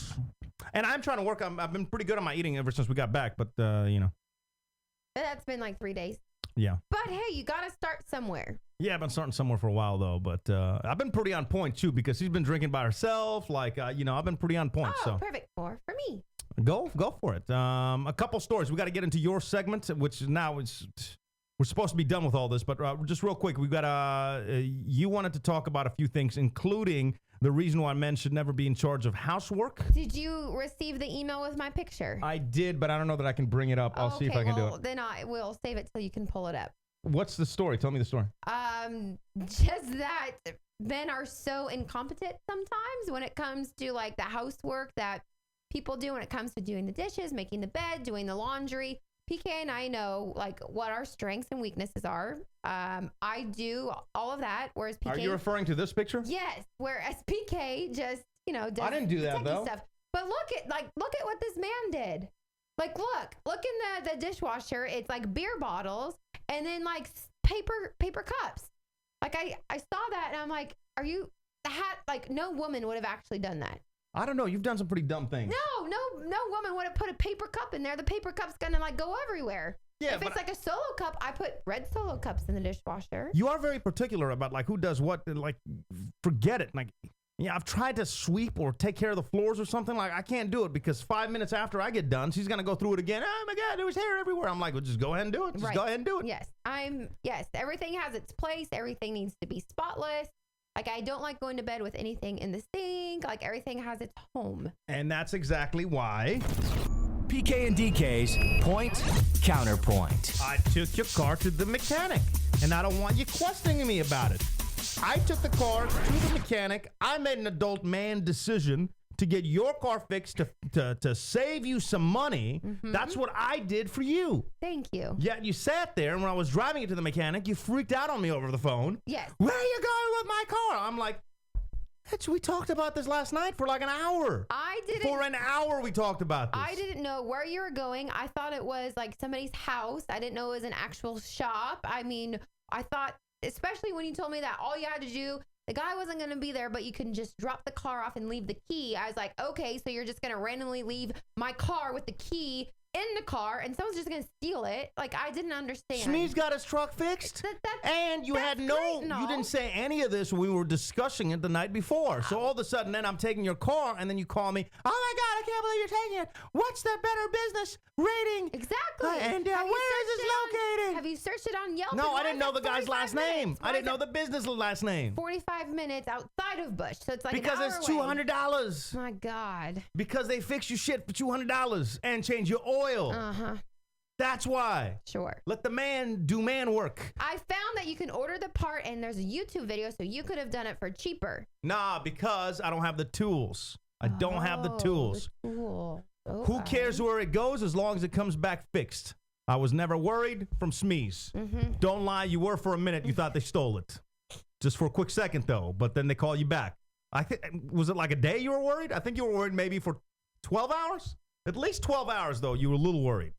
And I'm trying to work on, I've been pretty good on my eating ever since we got back, but, That's been like 3 days. Yeah. But hey, you got to start somewhere. Yeah, I've been starting somewhere for a while, though, but I've been pretty on point, too, because she's been drinking by herself. Like, I've been pretty on point. Oh, so. Perfect for me. Go for it. A couple stories. We got to get into your segment, which now is... We're supposed to be done with all this, but just real quick, we've got you wanted to talk about a few things, including the reason why men should never be in charge of housework. Did you receive the email with my picture? I did, but I don't know that I can bring it up. I'll see if I can do it. Then I will save it till you can pull it up. What's the story? Tell me the story. Just that men are so incompetent sometimes when it comes to like the housework that people do when it comes to doing the dishes, making the bed, doing the laundry. PK and I know like what our strengths and weaknesses are. I do all of that, whereas PK... Are you referring to this picture? Yes, whereas PK just, does I didn't do that, though. Stuff. But look at what this man did. Like, look in the dishwasher. It's like beer bottles and then like paper cups. Like I saw that and I'm like, no woman would have actually done that. I don't know. You've done some pretty dumb things. No woman would have put a paper cup in there. The paper cup's gonna like go everywhere. Yeah, if it's like a Solo cup, I put red Solo cups in the dishwasher. You are very particular about like who does what. Like, forget it. Like, I've tried to sweep or take care of the floors or something. Like, I can't do it because 5 minutes after I get done, she's gonna go through it again. Oh my God, there was hair everywhere. I'm like, well, just go ahead and do it. Go ahead and do it. Yes. Everything has its place. Everything needs to be spotless. Like, I don't like going to bed with anything in the sink. Like, everything has its home. And that's exactly why... PK and DK's Point Counterpoint. I took your car to the mechanic, and I don't want you questioning me about it. I took the car to the mechanic. I made an adult man decision to get your car fixed to save you some money. That's what I did for you. Thank you. Yeah, you sat there, and when I was driving it to the mechanic, you freaked out on me over the phone. Yes. Where are you going with my car? I'm like, bitch, we talked about this last night for like an hour. For an hour we talked about this. I didn't know where you were going. I thought it was like somebody's house. I didn't know it was an actual shop. I mean, I thought, especially when you told me that all you had to do, the guy wasn't going to be there, but you can just drop the car off and leave the key. I was like, okay, so you're just going to randomly leave my car with the key in the car and someone's just going to steal it? Like, I didn't understand. Shmeeze got his truck fixed. And you had you didn't say any of this when we were discussing it the night before. So all of a sudden, then I'm taking your car, and then you call me, oh my God, I can't believe you're taking it. What's the Better Business rating? Exactly. And where is this located? Have you searched it on Yelp? No, I didn't know the guy's last name. I didn't know the business last name. 45 minutes outside of Bush, so it's like because an hour it's away. $200. My God. Because they fix your shit for $200 and change your oil. That's why. Sure. Let the man do man work. I found that you can order the part, and there's a YouTube video, so you could have done it for cheaper. Nah, because I don't have the tools. I don't have the tools. Who cares where it goes as long as it comes back fixed? I was never worried from Shmeeze. Don't lie, you were for a minute. You thought they stole it. Just for a quick second, though. But then they call you back. Was it like a day you were worried? I think you were worried maybe for 12 hours? At least 12 hours, though, you were a little worried.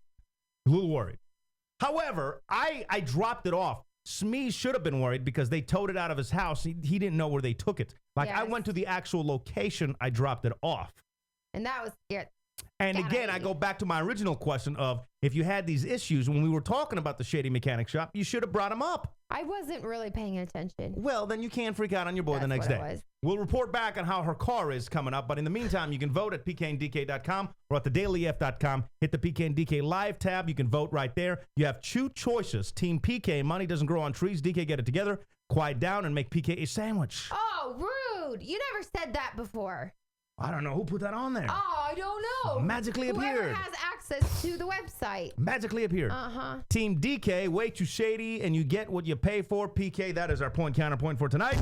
However, I dropped it off. Shmeeze should have been worried because they towed it out of his house. He didn't know where they took it. Like, I went to the actual location I dropped it off. And that was scary. And again, I go back to my original question of if you had these issues when we were talking about the shady mechanic shop, you should have brought them up. I wasn't really paying attention. Well, then you can't freak out on your boy the next day. We'll report back on how her car is coming up. But in the meantime, you can vote at pkandDK.com or at thedailyf.com. Hit the PK and DK live tab. You can vote right there. You have two choices. Team PK, money doesn't grow on trees. DK, get it together. Quiet down and make PK a sandwich. Oh, rude. You never said that before. I don't know who put that on there. Oh, I don't know. Magically Whoever appeared. has access to the website. Magically appeared. Team DK, way too shady, and you get what you pay for. PK, that is our point counterpoint for tonight.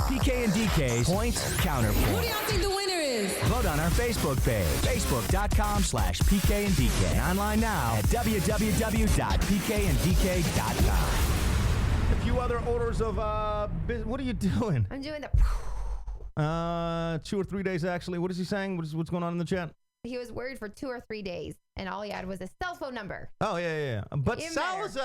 PK and DK's Point Counterpoint. Who do y'all think the winner is? Vote on our Facebook page, facebook.com/PK and DK. And online now at www.pkanddk.com. A few other orders of, what are you doing? I'm doing the... 2 or 3 days, actually. What is he saying? What's going on in the chat? He was worried for 2 or 3 days, and all he had was a cell phone number. Oh, yeah. But Sal is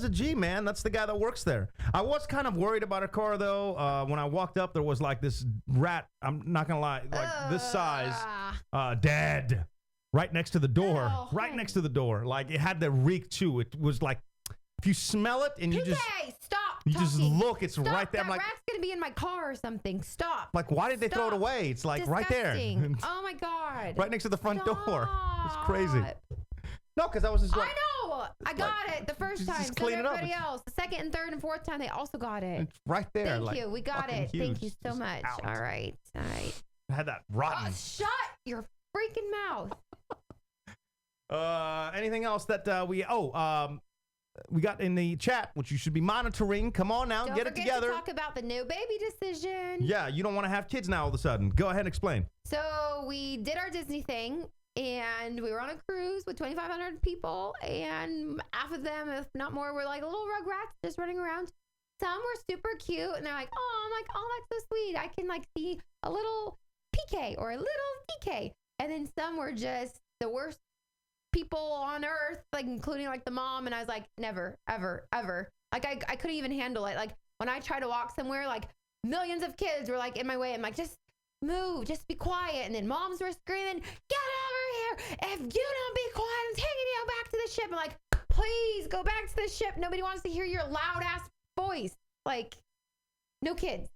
a G, man. That's the guy that works there. I was kind of worried about her car, though. When I walked up, there was like this rat, I'm not going to lie, like this size, dead, right next to the door. Right next to the door. Like, it had the reek, too. It was like, if you smell it and you PK, stop just look, it's right there. That rat's going to be in my car or something. Stop. Like, why did they throw it away? It's like right there. Oh, my God. Right next to the front door. It's crazy. No, because I was just like... I know. I got it the first time. Just So clean did it up. everybody else. The second and third and fourth time, they also got it. It's right there. Thank like, you. We got it. huge. Thank you so much. Out. All right. I had that rotten. Shut your freaking mouth. Anything else that we got in the chat, which you should be monitoring. Come on now, Don't get it forget together. to talk about the no baby decision. Yeah, you don't want to have kids now all of a sudden. Go ahead and explain. So we did our Disney thing, and we were on a cruise with 2,500 people, and half of them, if not more, were like little rugrats just running around. Some were super cute, and they're like, oh, I'm like, oh, that's so sweet. I can like see a little PK or a little DK. And then some were just the worst people on earth, like including like the mom. And I was like, never, ever, ever. Like I couldn't even handle it. Like when I try to walk somewhere, like millions of kids were like in my way. I'm like, just move, just be quiet. And then moms were screaming, get over here. If you don't be quiet, I'm taking you back to the ship. I'm like, please go back to the ship. Nobody wants to hear your loud ass voice. Like, no kids.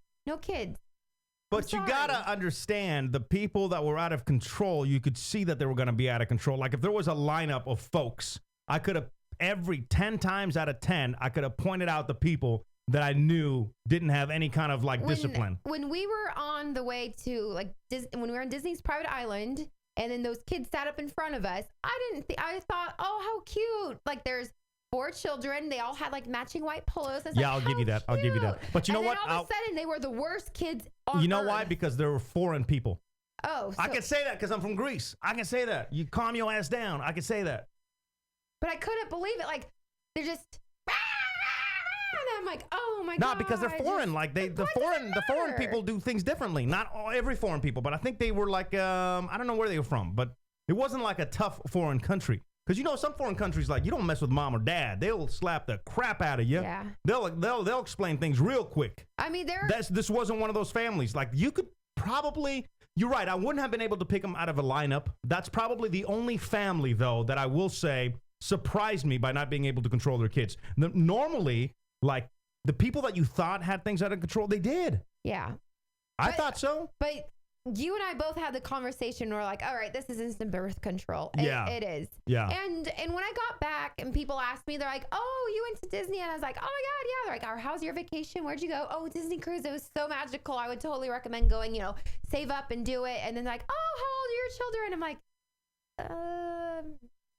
But you gotta understand, the people that were out of control, you could see that they were gonna be out of control. Like if there was a lineup of folks, I could have, every 10 times out of 10, I could have pointed out the people that I knew didn't have any kind of like discipline. When we were on the way to like, when we were on Disney's private island, and then those kids sat up in front of us, I thought, oh, how cute. Like there's 4 children. They all had like matching white polos. Yeah, I'll give you that. I'll give you that. But you know what? All of a sudden, they were the worst kids on You know earth. why? Because there were foreign people. Oh, so, I can say that because I'm from Greece. I can say that. You calm your ass down. I can say that. but I couldn't believe it. Like, they're just, and I'm like, oh my god. Not because they're foreign. Like the foreign people do things differently. Not every foreign people, but I think they were like, I don't know where they were from, but it wasn't like a tough foreign country. Because you know some foreign countries, like, you don't mess with mom or dad. They'll slap the crap out of you. Yeah. They'll explain things real quick. I mean, this wasn't one of those families. Like, you could probably, you're right, I wouldn't have been able to pick them out of a lineup. That's probably the only family, though, that I will say surprised me by not being able to control their kids. Normally, like, the people that you thought had things out of control, they did. Yeah. I thought so. But you and I both had the conversation where we're like, all right, this is instant birth control. Yeah. It is. Yeah. And when I got back and people asked me, they're like, oh, you went to Disney? And I was like, oh my God, yeah. They're like, how's your vacation? Where'd you go? Oh, Disney cruise. It was so magical. I would totally recommend going, save up and do it. And then they're like, oh, how old are your children? I'm like,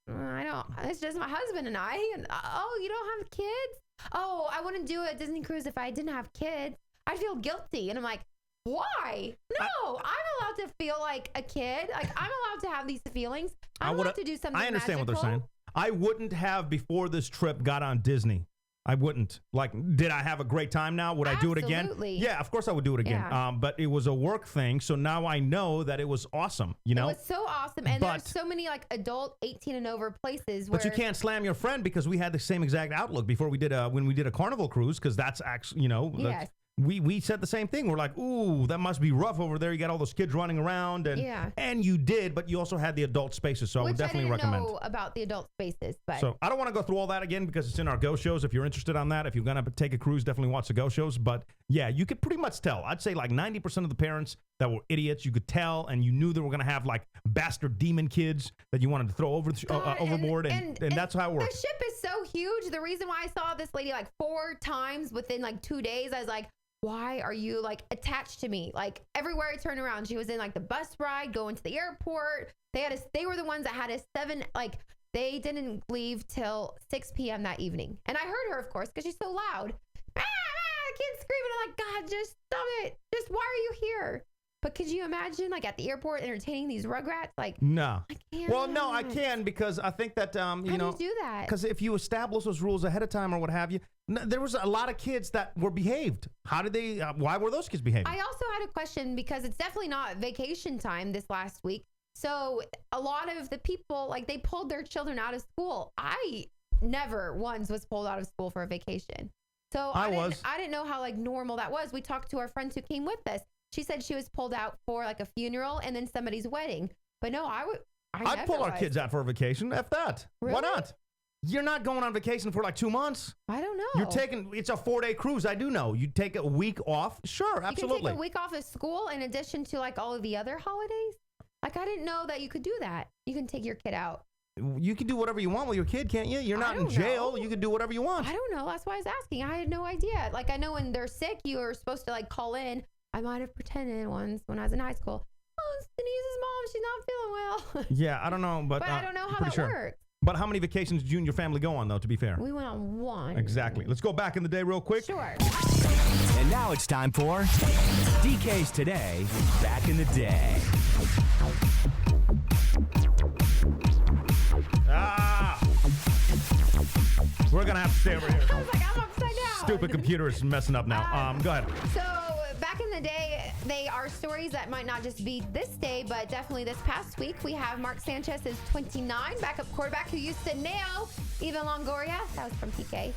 I don't, it's just my husband and I. And oh, you don't have kids? Oh, I wouldn't do a Disney cruise if I didn't have kids. I'd feel guilty. And I'm like, why? No, I'm allowed to feel like a kid. Like, I'm allowed to have these feelings. I'm allowed to do something I understand magical. what they're saying. I wouldn't have before this trip got on Disney. I wouldn't. Like, did I have a great time now? Would I do it again? Absolutely. Yeah, of course I would do it again. Yeah. But it was a work thing, so now I know that it was awesome, It was so awesome. And there's so many, like, adult 18 and over places where... But you can't slam your friend because we had the same exact outlook before we did when we did a Carnival cruise, because that's actually, Yes. We said the same thing. We're like, ooh, that must be rough over there. You got all those kids running around, and you did, but you also had the adult spaces. So I would definitely recommend. I didn't know about the adult spaces, but so I don't want to go through all that again because it's in our Go shows. If you're interested on that, if you're gonna take a cruise, definitely watch the Go shows. But yeah, you could pretty much tell. I'd say like 90% of the parents that were idiots, you could tell, and you knew they were gonna have like bastard demon kids that you wanted to throw overboard, and that's how it works. The ship is so huge. The reason why I saw this lady like 4 times within like 2 days, I was like, why are you like attached to me? Like everywhere I turn around, she was in like the bus ride, going to the airport. They were the ones that had a 7, like they didn't leave till 6 p.m. that evening. And I heard her, of course, because she's so loud. Kids screaming. I'm like, God, just stop it. Just why are you here? But could you imagine like at the airport entertaining these rugrats? Like, no. I can't. Well, no, I can because I think that, How do you do that? Because if you establish those rules ahead of time or what have you, there was a lot of kids that were behaved. How did they, why were those kids behaving? I also had a question because it's definitely not vacation time this last week. So a lot of the people, like they pulled their children out of school. I never once was pulled out of school for a vacation. So I didn't know how like normal that was. We talked to our friends who came with us. She said she was pulled out for like a funeral and then somebody's wedding. But no, I'd pull our kids out for a vacation. F that. Really? Why not? You're not going on vacation for like 2 months. I don't know. It's a 4-day cruise. I do know. You take a week off. Sure, absolutely. You can take a week off of school in addition to like all of the other holidays. Like I didn't know that you could do that. You can take your kid out. You can do whatever you want with your kid, can't you? You're not in jail. You can do whatever you want. I don't know. That's why I was asking. I had no idea. Like I know when they're sick, you are supposed to like call in. I might have pretended once when I was in high school. Oh, it's Denise's mom. She's not feeling well. Yeah, I don't know, but I don't know how that works. But how many vacations did you and your family go on, though, to be fair? We went on 1. Exactly. Let's go back in the day real quick. Sure. And now it's time for DK's Today, Back in the Day. We're going to have to stay over here. I was like, I'm upside down. Stupid computer is messing up now. Go ahead. So back in the day, they are stories that might not just be this day, but definitely this past week. We have Mark Sanchez is 29, backup quarterback who used to nail Eva Longoria. That was from PK.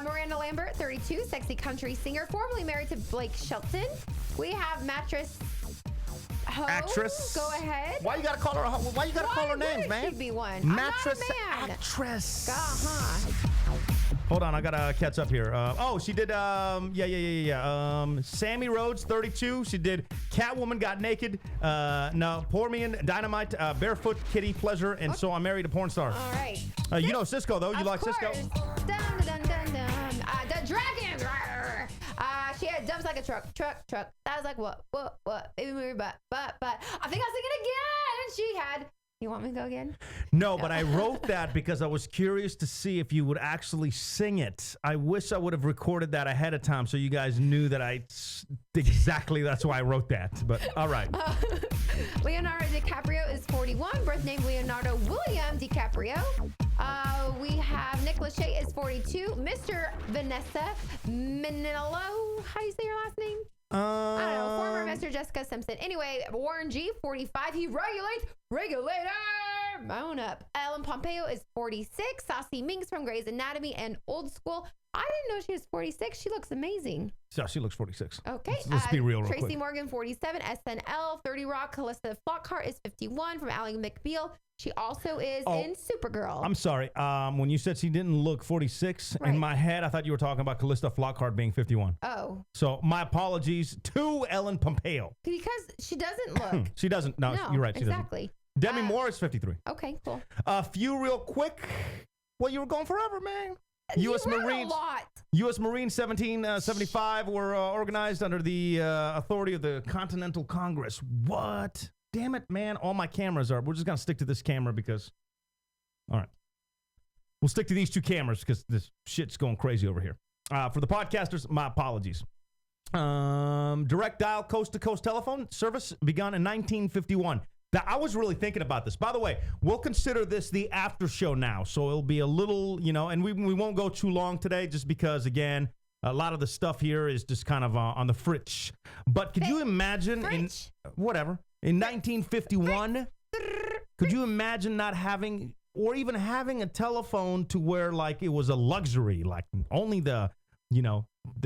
Miranda Lambert, 32, sexy country singer, formerly married to Blake Shelton. We have mattress actress. Go ahead. Why you gotta call her? Why you gotta call her names, man? Should be one. Mattress I'm not a man. actress. Uh-huh. Hold on, I gotta catch up here. She did. Sammy Rhodes, 32. She did Catwoman Got Naked. No, Pour Me in Dynamite, Barefoot Kitty Pleasure, and So I Married a Porn Star. All right. You know Cisco though. You like Cisco? Dun, dun, dun, dun, dun. The Dragon. She had jumps like a truck. That was like what? Baby movie, but. I think I'll sing it again. She had You want me to go again? No, but I wrote that because I was curious to see if you would actually sing it. I wish I would have recorded that ahead of time so you guys knew that exactly that's why I wrote that. But all right. Leonardo DiCaprio is 41. Birth name Leonardo William DiCaprio. We have Nick Lachey is 42. Mr. Vanessa Minnillo. How do you say your last name? I don't know. Former Mr. Jessica Simpson. Anyway, Warren G, 45. He regulator. Own up. Ellen Pompeo is 46. Saucy Minx from Grey's Anatomy and Old School. I didn't know she was 46. She looks amazing. So she looks 46. Okay. Let's be real Tracy quick. Morgan, 47. SNL, 30 Rock. Calista Flockhart is 51 from Ally McBeal. She also is in Supergirl. I'm sorry. When you said she didn't look 46, in my head, I thought you were talking about Calista Flockhart being 51. Oh. So my apologies to Ellen Pompeo. Because she doesn't look. She doesn't. No, you're right. She exactly. doesn't. Demi Moore is 53. Okay, cool. A few real quick. Well, you were going forever, man. U.S. You wrote Marines. a lot. U.S. Marines 1775 were organized under the authority of the Continental Congress. What? Damn it, man. All my cameras are. We're just going to stick to this camera because. All right. We'll stick to these two cameras because this shit's going crazy over here. For the podcasters, my apologies. Direct dial coast-to-coast telephone service begun in 1951. I was really thinking about this. By the way, we'll consider this the after show now. So it'll be a little, and we won't go too long today just because, again, a lot of the stuff here is just kind of on the fritz. But could you imagine in 1951, could you imagine not having or even having a telephone to where like it was a luxury, like only the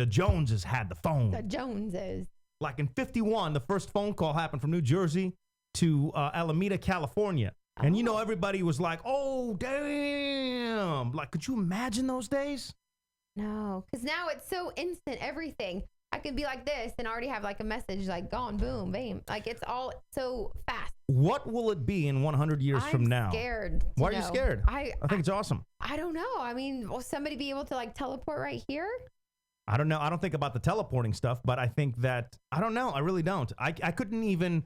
Joneses had the phone. The Joneses. Like in 51, the first phone call happened from New Jersey to Alameda, California. And everybody was like, oh, damn. Like, could you imagine those days? No, because now it's so instant, everything. I can be like this and already have like a message like gone, boom, bam. Like it's all so fast. What will it be in 100 years from now? I'm scared. Why are you scared? I think it's awesome. I don't know. I mean, will somebody be able to like teleport right here? I don't know. I don't think about the teleporting stuff, but I think that, I don't know. I really don't. I couldn't even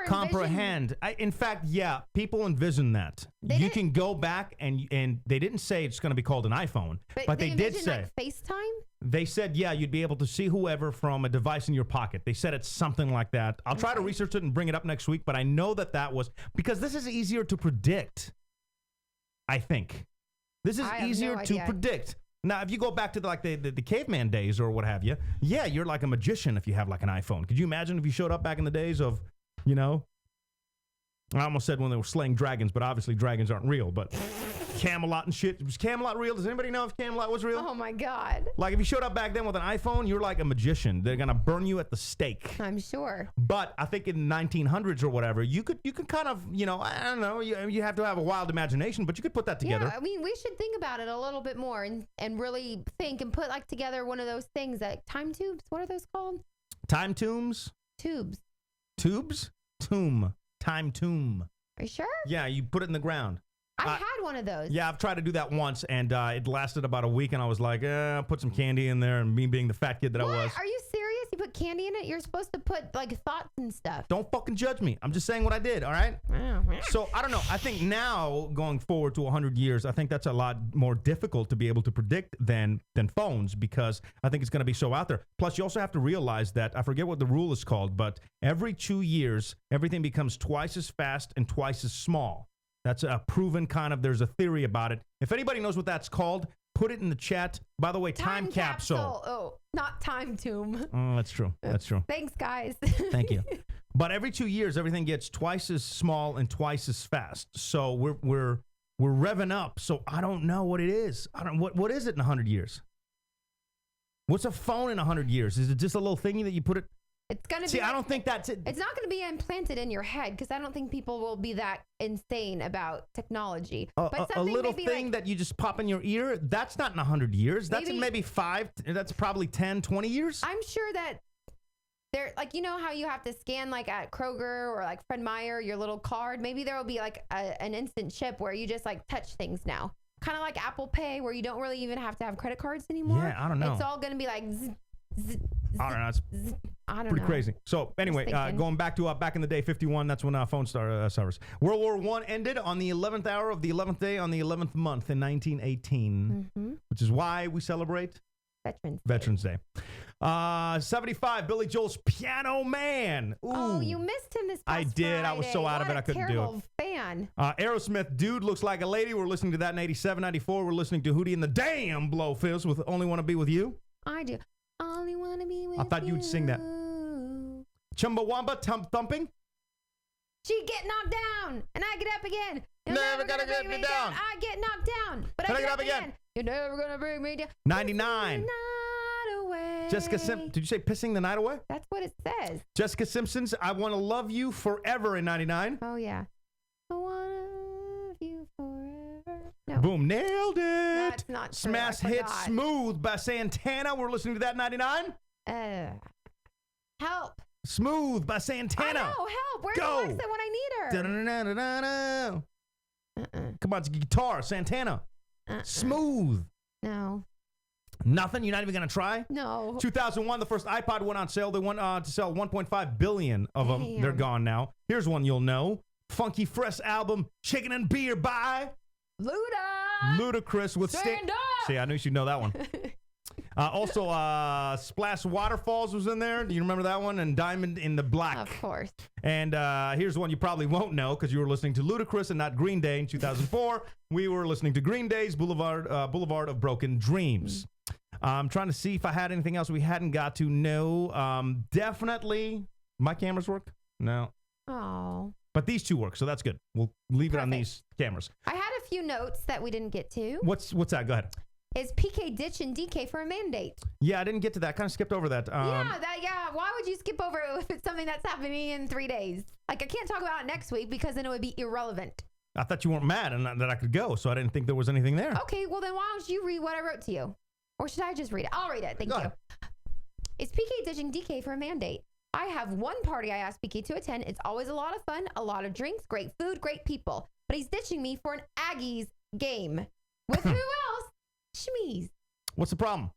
comprehend. In fact, yeah, people envision that. You can go back and they didn't say it's going to be called an iPhone, but they did say. Like FaceTime? They said, yeah, you'd be able to see whoever from a device in your pocket. They said it's something like that. I'll try to research it and bring it up next week, but I know that was, because this is easier to predict, I think. This is easier to predict. Now, if you go back to the caveman days or what have you, yeah, you're like a magician if you have like an iPhone. Could you imagine if you showed up back in the days of, I almost said when they were slaying dragons, but obviously dragons aren't real, but Camelot and shit. Was Camelot real? Does anybody know if Camelot was real? Oh my God. Like if you showed up back then with an iPhone, you're like a magician. They're going to burn you at the stake. I'm sure. But I think in the 1900s or whatever, you could kind of, I don't know, you have to have a wild imagination, but you could put that together. Yeah, I mean, we should think about it a little bit more and really think and put like together one of those things like time tubes. What are those called? Time tombs? Tubes. Tubes? Tomb. Time tomb. Are you sure? Yeah, you put it in the ground. I had one of those. Yeah, I've tried to do that once, and it lasted about a week, and I was like, put some candy in there, and me being the fat kid that I was. Are you serious? You put candy in it? You're supposed to put, like, thoughts and stuff. Don't fucking judge me. I'm just saying what I did, all right? So, I don't know. I think now, going forward to 100 years, I think that's a lot more difficult to be able to predict than phones, because I think it's going to be so out there. Plus, you also have to realize that, I forget what the rule is called, but every 2 years, everything becomes twice as fast and twice as small. That's a proven kind of, there's a theory about it. If anybody knows what that's called, put it in the chat. By the way, time capsule. Oh, not time tomb. Oh, that's true. That's true. Thanks, guys. Thank you. But every 2 years, everything gets twice as small and twice as fast. So we're revving up. So I don't know what it is. What is it in 100 years? What's a phone in 100 years? Is it just a little thingy that you put it? It's gonna See, be. I don't think that's it. It's not going to be implanted in your head because I don't think people will be that insane about technology. But A little thing that you just pop in your ear, that's not in 100 years. That's in maybe 5, that's probably 10, 20 years. I'm sure that there, like, you know how you have to scan like at Kroger or like Fred Meyer, your little card? Maybe there will be like an instant chip where you just like touch things now. Kind of like Apple Pay where you don't really even have to have credit cards anymore. Yeah, I don't know. It's all going to be like zzz, zzz, I don't know. I don't know. Pretty crazy. So anyway, going back to back in the day, 51, that's when phone service. World War I ended on the 11th hour of the 11th day on the 11th month in 1918, which is why we celebrate Veterans Day. 75, Billy Joel's Piano Man. Ooh. Oh, you missed him this past I did. Friday. I was so out of it, I couldn't do it. Terrible fan. Aerosmith, Dude Looks Like a Lady. We're listening to that in 87, 94. We're listening to Hootie and the Damn Blowfish with Only Want to Be With You. I do. Only want to be with you. I thought you'd sing that. Chumbawamba, Thumping. She get knocked down, and I get up again. You're never gonna get me down. I get knocked down, but I get up again. You're never gonna bring me down. 99. Jessica Simpson. Did you say Pissing the Night Away? That's what it says. Jessica Simpson's I Want to Love You Forever in 99. Oh, yeah. I want to love you forever. No. Boom. Nailed it. That's not true. Smash hit Smooth by Santana. We're listening to that in 99. Help. Smooth by Santana. I know. Help. Where's Go. Alexa when I need her? Da-da-da-da-da-da. Come on, it's guitar. Santana. Smooth. No. Nothing? You're not even going to try? No. 2001, the first iPod went on sale. They went to sell 1.5 billion of them. Damn. They're gone now. Here's one you'll know. Funky Fresh album, Chicken and Beer by Ludacris with Stand up! See, I knew you'd know that one. Also, Splash Waterfalls was in there. Do you remember that one? And Diamond in the Black. Of course. And here's one you probably won't know because you were listening to Ludacris and not Green Day in 2004. We were listening to Green Day's Boulevard of Broken Dreams. I'm trying to see if I had anything else we hadn't got to. No. Definitely. My cameras work? No. Oh. But these two work, so that's good. We'll leave it on these cameras. I had a few notes that we didn't get to. What's that? Go ahead. Is PK ditching DK for a mandate? Yeah, I didn't get to that. Kind of skipped over that. Yeah. Why would you skip over it if it's something that's happening in 3 days? Like, I can't talk about it next week because then it would be irrelevant. I thought you weren't mad and that I could go, so I didn't think there was anything there. Okay, well then why don't you read what I wrote to you? Or should I just read it? I'll read it. Thank you. Is PK ditching DK for a mandate? I have one party I asked PK to attend. It's always a lot of fun, a lot of drinks, great food, great people. But he's ditching me for an Aggies game. With who else? Shmeeze. What's the problem?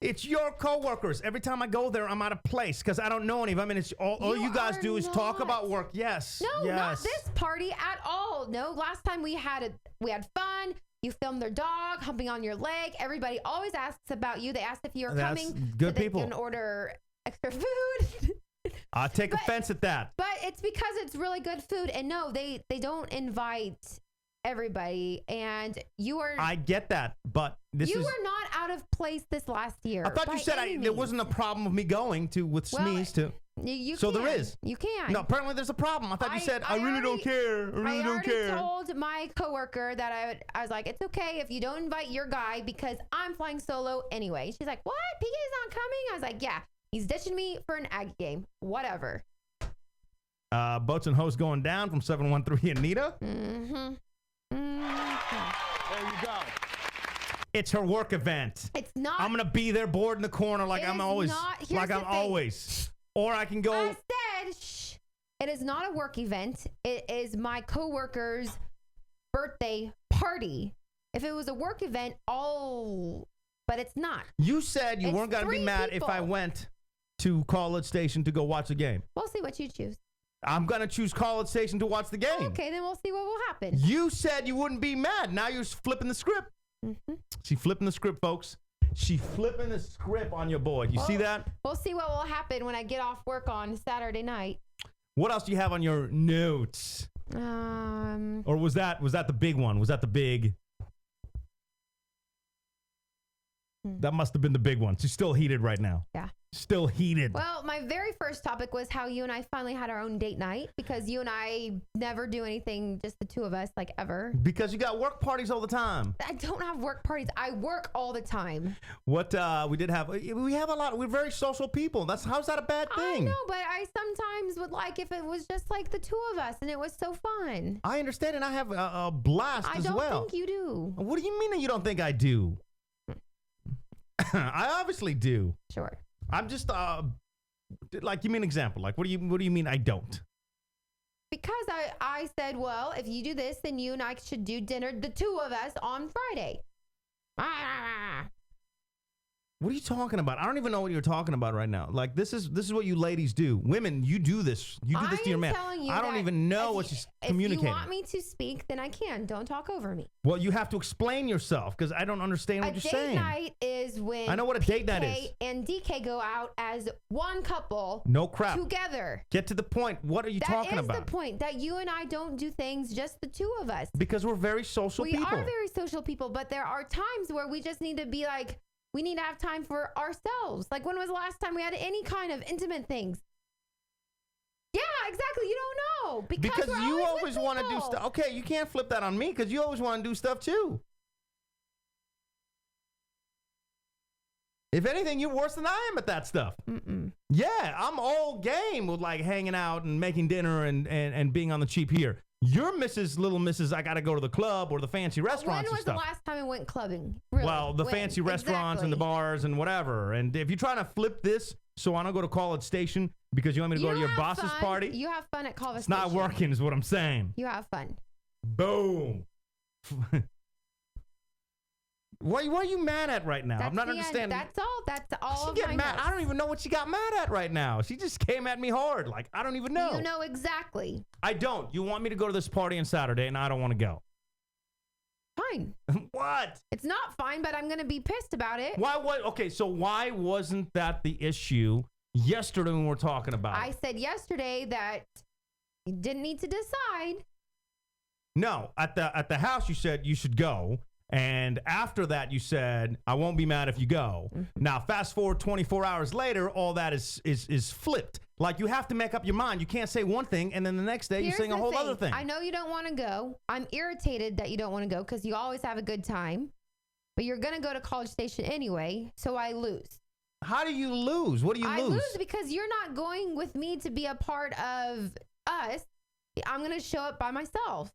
It's your coworkers. Every time I go there, I'm out of place because I don't know any of them. And it's all you guys do is talk about work. Yes. No, yes. not this party at all. No, last time we had fun. You filmed their dog humping on your leg. Everybody always asks about you. They asked if you're coming. Good so people. They can order extra food. I take offense at that. But it's because it's really good food. And no, they don't invite everybody. And you are. I get that, but you were not out of place this last year. I thought you said there wasn't a problem with me going with Shmeeze to. So there is. You can. No, apparently there's a problem. I thought you said, I really don't care. I really don't care. I already told my coworker that I was like, it's okay if you don't invite your guy because I'm flying solo anyway. She's like, what? PK's not coming? I was like, yeah, he's ditching me for an Aggie game. Whatever. Boats and Hoes Going Down from 713 Anita. Mm-hmm. There you go. It's her work event. It's not. I'm going to be there bored in the corner like I'm always. Like I'm always. Or I can go. I said, it is not a work event. It is my coworker's birthday party. If it was a work event, but it's not. You said you weren't going to be mad if I went to College Station to go watch the game. We'll see what you choose. I'm going to choose College Station to watch the game. Okay, then we'll see what will happen. You said you wouldn't be mad. Now you're flipping the script. Mm-hmm. She flipping the script, folks. She flipping the script on your boy. You see that? We'll see what will happen when I get off work on Saturday night. What else do you have on your notes? Or was that the big one? Was that the big? That must have been the big one. She's still heated right now. Yeah. Still heated. Well, my very first topic was how you and I finally had our own date night because you and I never do anything, just the two of us, like ever. Because you got work parties all the time. I don't have work parties. I work all the time. What we have a lot. We're very social people. How's that a bad thing? I know, but I sometimes would like if it was just like the two of us and it was so fun. I understand, and I have a blast as well. I don't think you do. What do you mean that you don't think I do? I obviously do. Sure. I'm just like, give me an example. Like, what do you mean I don't? Because I said, well, if you do this, then you and I should do dinner, the two of us, on Friday. What are you talking about? I don't even know what you're talking about right now. Like, this is what you ladies do. Women, you do this. You do this to your man. I don't even know what you're communicating. If you want me to speak, then I can. Don't talk over me. Well, you have to explain yourself because I don't understand what you're saying. A date night is when I know what a date night is. PK and DK go out as one couple. No crap. Together. Get to the point. What are you talking about? That is the point, that you and I don't do things just the two of us. Because we're very social people. We are very social people, but there are times where we just need to be like, we need to have time for ourselves. Like, when was the last time we had any kind of intimate things? Yeah, exactly. You don't know. Because you always want to do stuff. Okay, you can't flip that on me because you always want to do stuff too. If anything, you're worse than I am at that stuff. Yeah, I'm all game with like hanging out and making dinner and being on the cheap here. You're little Mrs. I got to go to the club or the fancy restaurants and stuff. When was the last time I went clubbing? Really? Well, the fancy restaurants and the bars and whatever. And if you're trying to flip this so I don't go to College Station because you want me to go to your boss's party. You have fun at College It's Station. not working is what I'm saying. You have fun. Boom. What are you mad at right now? I'm not understanding. That's all. That's all. She get mad. I don't even know what she got mad at right now. She just came at me hard. Like, I don't even know. You know exactly. I don't. You want me to go to this party on Saturday and I don't want to go. Fine. What? It's not fine, but I'm going to be pissed about it. Okay, so why wasn't that the issue yesterday when we were talking about it? I said yesterday that you didn't need to decide. No, at the house you said you should go. And after that, you said, I won't be mad if you go. Now, fast forward 24 hours later, all that is flipped. Like, you have to make up your mind. You can't say one thing, and then the next day, you're saying a whole other thing. I know you don't want to go. I'm irritated that you don't want to go because you always have a good time. But you're going to go to College Station anyway, so I lose. How do you lose? What do you lose? I lose because you're not going with me to be a part of us. I'm going to show up by myself.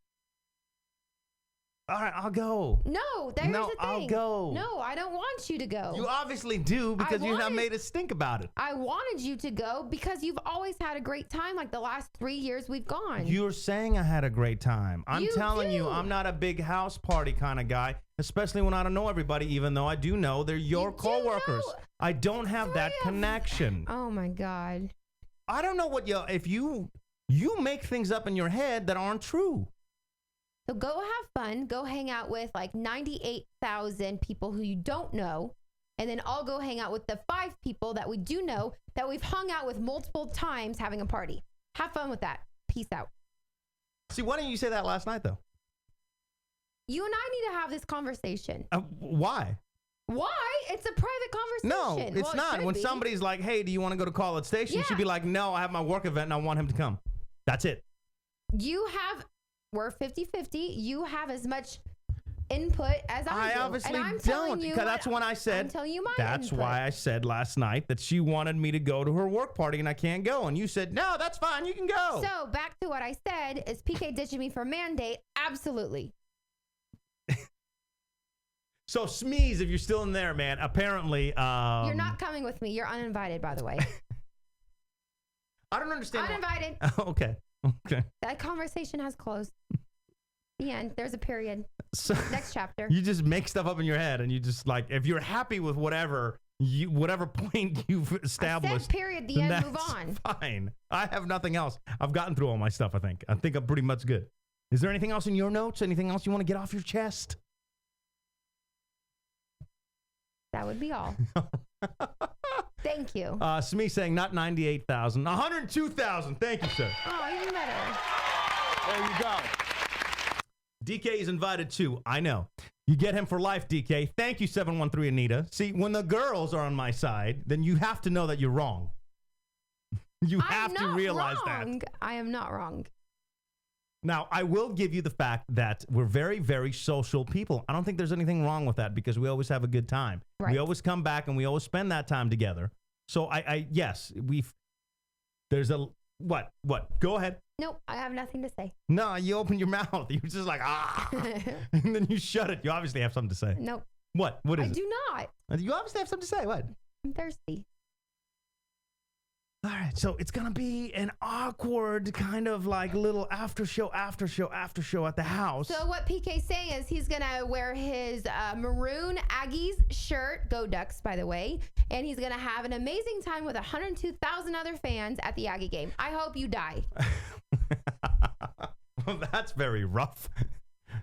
All right, I'll go. No, there's the thing. I'll go. No, I don't want you to go. You obviously do because you have made us think about it. I wanted you to go because you've always had a great time like the last 3 years we've gone. You're saying I had a great time. I'm telling you, I'm not a big house party kind of guy, especially when I don't know everybody, even though I do know they're your coworkers. I don't have that connection. Oh, my God. I don't know what if you make things up in your head that aren't true. So go have fun. Go hang out with like 98,000 people who you don't know. And then I'll go hang out with the 5 people that we do know that we've hung out with multiple times having a party. Have fun with that. Peace out. See, why didn't you say that last night, though? You and I need to have this conversation. Why? Why? It's a private conversation. No, it's not. When somebody's like, hey, do you want to go to College Station? You should be like, no, I have my work event and I want him to come. That's it. We're 50-50. You have as much input as I do. Obviously and I'm don't. Because that's when I said. I'm telling you my That's input. why I said last night that she wanted me to go to her work party and I can't go. And you said, no, that's fine. You can go. So back to what I said, is PK ditching me for mandate? Absolutely. So Shmeeze, if you're still in there, man, apparently. You're not coming with me. You're uninvited, by the way. I don't understand. Uninvited. Okay. That conversation has closed. The end. There's a period. So, next chapter. You just make stuff up in your head, and you just like, if you're happy with whatever point you've established. I said period. The end. Move on. Fine. I have nothing else. I've gotten through all my stuff. I think I'm pretty much good. Is there anything else in your notes? Anything else you want to get off your chest? That would be all. Thank you. Shmeeze saying not 98,000, 102,000. Thank you, sir. Oh, even better. There you go. DK is invited too. I know. You get him for life, DK. Thank you, 713 Anita. See, when the girls are on my side, then you have to know that you're wrong. You have to realize that. I am not wrong. Now, I will give you the fact that we're very, very social people. I don't think there's anything wrong with that because we always have a good time. Right. We always come back and we always spend that time together. So yes, there's a, what? Go ahead. Nope, I have nothing to say. No, you opened your mouth. You were just like, and then you shut it. You obviously have something to say. Nope. What is it? I do not. You obviously have something to say. What? I'm thirsty. All right, so it's gonna be an awkward kind of like little after show at the house. So what PK's saying is he's gonna wear his maroon Aggies shirt, go Ducks, by the way, and he's gonna have an amazing time with 102,000 other fans at the Aggie game. I hope you die. Well, that's very rough.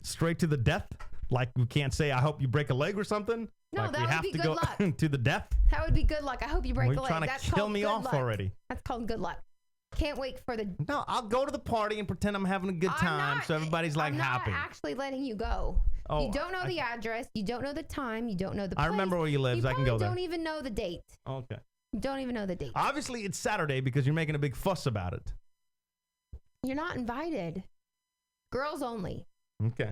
Straight to the death. Like we can't say, I hope you break a leg or something. No, like that we would have be to good go luck. to the death. That would be good luck. I hope you break a You're leg. trying to That's kill called me good off luck. already. That's called good luck. Can't wait for the. No, I'll go to the party and pretend I'm having a good time, so everybody's like happy. I'm not actually letting you go. Oh, You don't know the address. You don't know the time. You don't know the place. I remember where you live. You So I can go probably there. don't even know the date. Okay. You don't even know the date. Obviously, it's Saturday because you're making a big fuss about it. You're not invited. Girls only. Okay.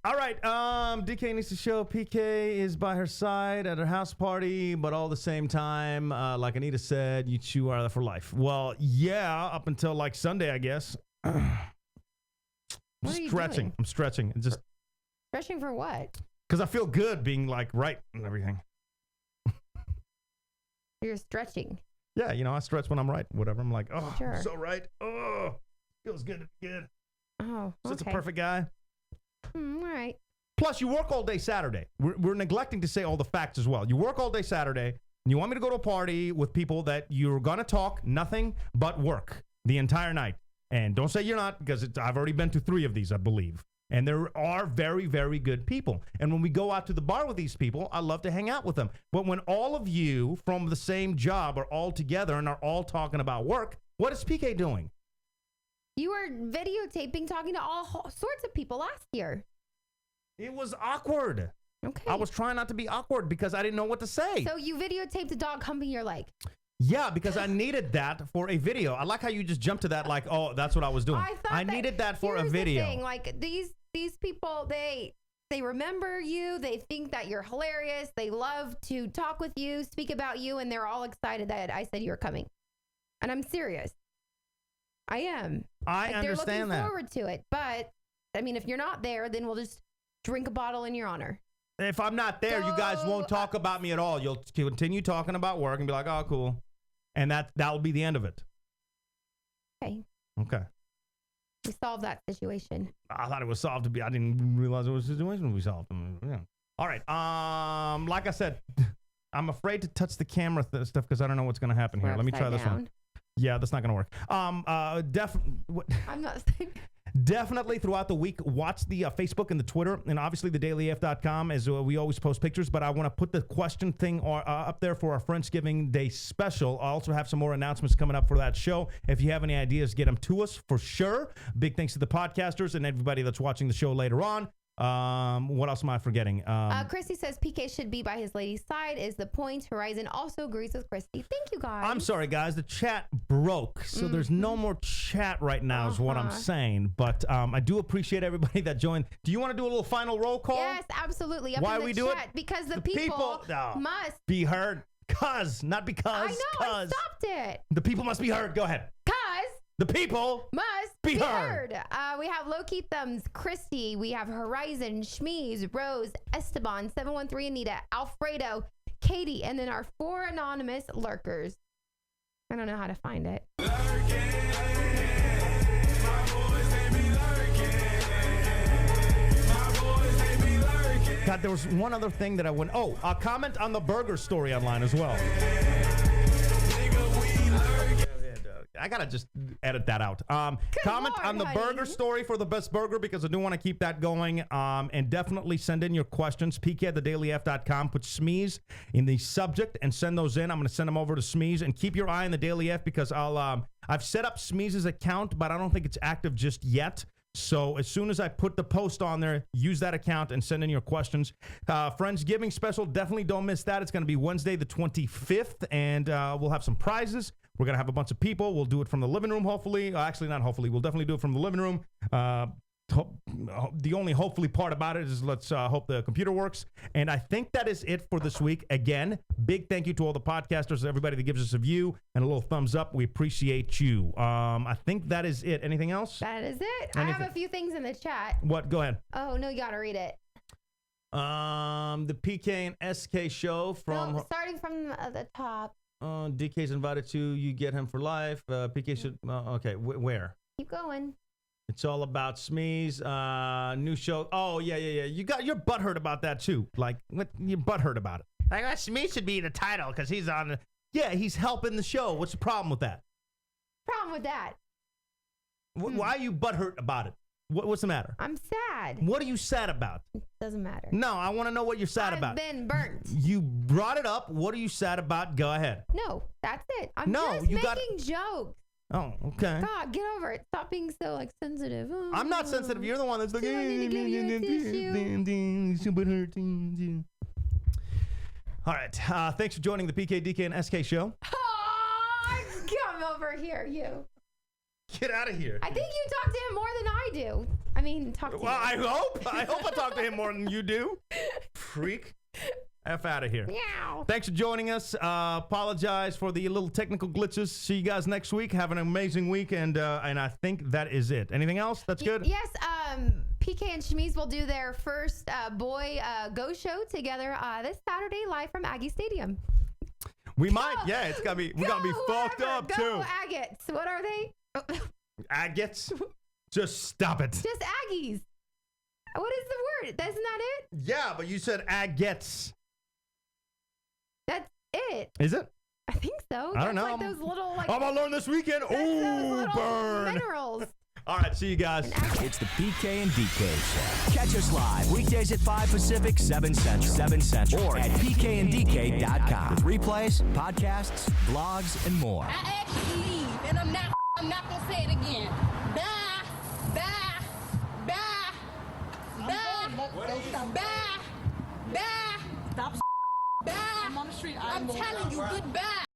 All right. DK needs to show PK is by her side at her house party, but all the same time, like Anita said, you two are there for life. Well, yeah, up until like Sunday, I guess. What are you stretching. doing? I'm stretching. Just Stretching for what? because I feel good being like right and everything. You're stretching. Yeah, you know, I stretch when I'm right. Whatever. I'm like, oh, Sure. I'm so right. Oh, feels good to be good. Oh, Such okay. a perfect guy. All right. Plus, you work all day Saturday. We're neglecting to say all the facts as well. You work all day Saturday, and you want me to go to a party with people that you're going to talk nothing but work the entire night. And don't say you're not, because I've already been to 3 of these, I believe. And there are very, very good people. And when we go out to the bar with these people, I love to hang out with them. But when all of you from the same job are all together and are all talking about work, what is PK doing? You were videotaping talking to all sorts of people last year. It was awkward. Okay. I was trying not to be awkward because I didn't know what to say. So you videotaped a dog humping your leg. Yeah, because I needed that for a video. I like how you just jumped to that like, oh, that's what I was doing. I needed that for a Here's video. The thing, like these people, they remember you. They think that you're hilarious. They love to talk with you, speak about you, and they're all excited that I said you were coming. And I'm serious. I am. I understand they're that. looking forward to it. But I mean, if you're not there, then we'll just drink a bottle in your honor. If I'm not there, you guys won't talk about me at all. You'll continue talking about work and be like, oh, cool. And that'll be the end of it. Okay. Okay. We solved that situation. I thought it was solved I didn't realize it was a situation we solved. Yeah. All right. Like I said, I'm afraid to touch the camera stuff because I don't know what's going to happen here. We're Let me try upside this one. down. Yeah, that's not going to work. I'm not saying. Definitely throughout the week, watch the Facebook and the Twitter, and obviously the dailyf.com, as we always post pictures. But I want to put the question thing up there for our Friendsgiving Day special. I also have some more announcements coming up for that show. If you have any ideas, get them to us for sure. Big thanks to the podcasters and everybody that's watching the show later on. What else am I forgetting? Christy says PK should be by his lady's side is the point. Horizon also agrees with Christy. Thank you, guys. I'm sorry, guys. The chat broke, so there's no more chat right now is what I'm saying. But I do appreciate everybody that joined. Do you want to do a little final roll call? Yes, absolutely. Up Why in the we do it? chat, because the people must be heard. Not because. I know. I stopped it. The people must be heard. Go ahead. Cause the people must be heard. We have Low-Key Thumbs, Christy. We have Horizon, Shmeeze, Rose, Esteban, 713 Anita, Alfredo, Katie, and then our 4 anonymous lurkers. I don't know how to find it. God, there was one other thing that I went. Oh, comment on the burger story online as well. I gotta just edit that out. Comment on the burger story for the best burger because I do want to keep that going. And definitely send in your questions. PK at thedailyf.com. Put Shmeeze in the subject and send those in. I'm going to send them over to Shmeeze. And keep your eye on the Daily F because I've set up Shmeeze's account, but I don't think it's active just yet. So as soon as I put the post on there, use that account and send in your questions. Friendsgiving special, definitely don't miss that. It's going to be Wednesday the 25th, and we'll have some prizes. We're going to have a bunch of people. We'll do it from the living room, hopefully. Actually, not hopefully. We'll definitely do it from the living room. The only hopefully part about it is let's hope the computer works. And I think that is it for this week. Again, big thank you to all the podcasters, everybody that gives us a view and a little thumbs up. We appreciate you. I think that is it. Anything else? That is it. I have a few things in the chat. What? Go ahead. Oh, no, you got to read it. The PK and SK show from... No, starting from the top. DK's invited to. You get him for life. PK should. Okay, where? Keep going. It's all about Shmeeze. New show. Oh yeah. You're butthurt about that too. Like, what? You're butthurt about it. Like, Shmeeze should be in the title because he's on. Yeah, he's helping the show. What's the problem with that? Problem with that? Why are you butthurt about it? What's the matter? I'm sad. What are you sad about? Doesn't matter. No, I want to know what you're sad about. I've been burnt. You brought it up. What are you sad about? Go ahead. No, that's it. I'm just making jokes. Oh, okay. God, get over it. Stop being so like sensitive. Oh, I'm not sensitive. You're the one that's like, all right. Thanks for joining the PK, DK, and SK show. Oh, come over here, you. Get out of here. I think you talk to him more than I do. I mean, talk to him. Well, I hope I talk to him more than you do. Freak. F out of here. Meow. Thanks for joining us. Apologize for the little technical glitches. See you guys next week. Have an amazing week, and I think that is it. Anything else? That's good? Yes. PK and Shmeeze will do their first boy go show together this Saturday live from Aggie Stadium. We might. Yeah, it's gonna be. We're gonna be fucked up go too. Agates. What are they? Agates? Just stop it. Just Aggies. What is the word? Isn't that it? Yeah, but you said agates. That's it. Is it? I think so. I don't know. Like those little like. I'm gonna learn this weekend. Ooh, burn. Minerals. All right, see you guys. It's the PK and DK show. Catch us live weekdays at 5 Pacific, 7 Central, or at pkanddk.com. With replays, podcasts, blogs, and more. I actually leave, and I'm not gonna say it again. Bye, bye, bye, bye, bye, bye. Stop. Bye. I'm on the street. I'm telling you goodbye.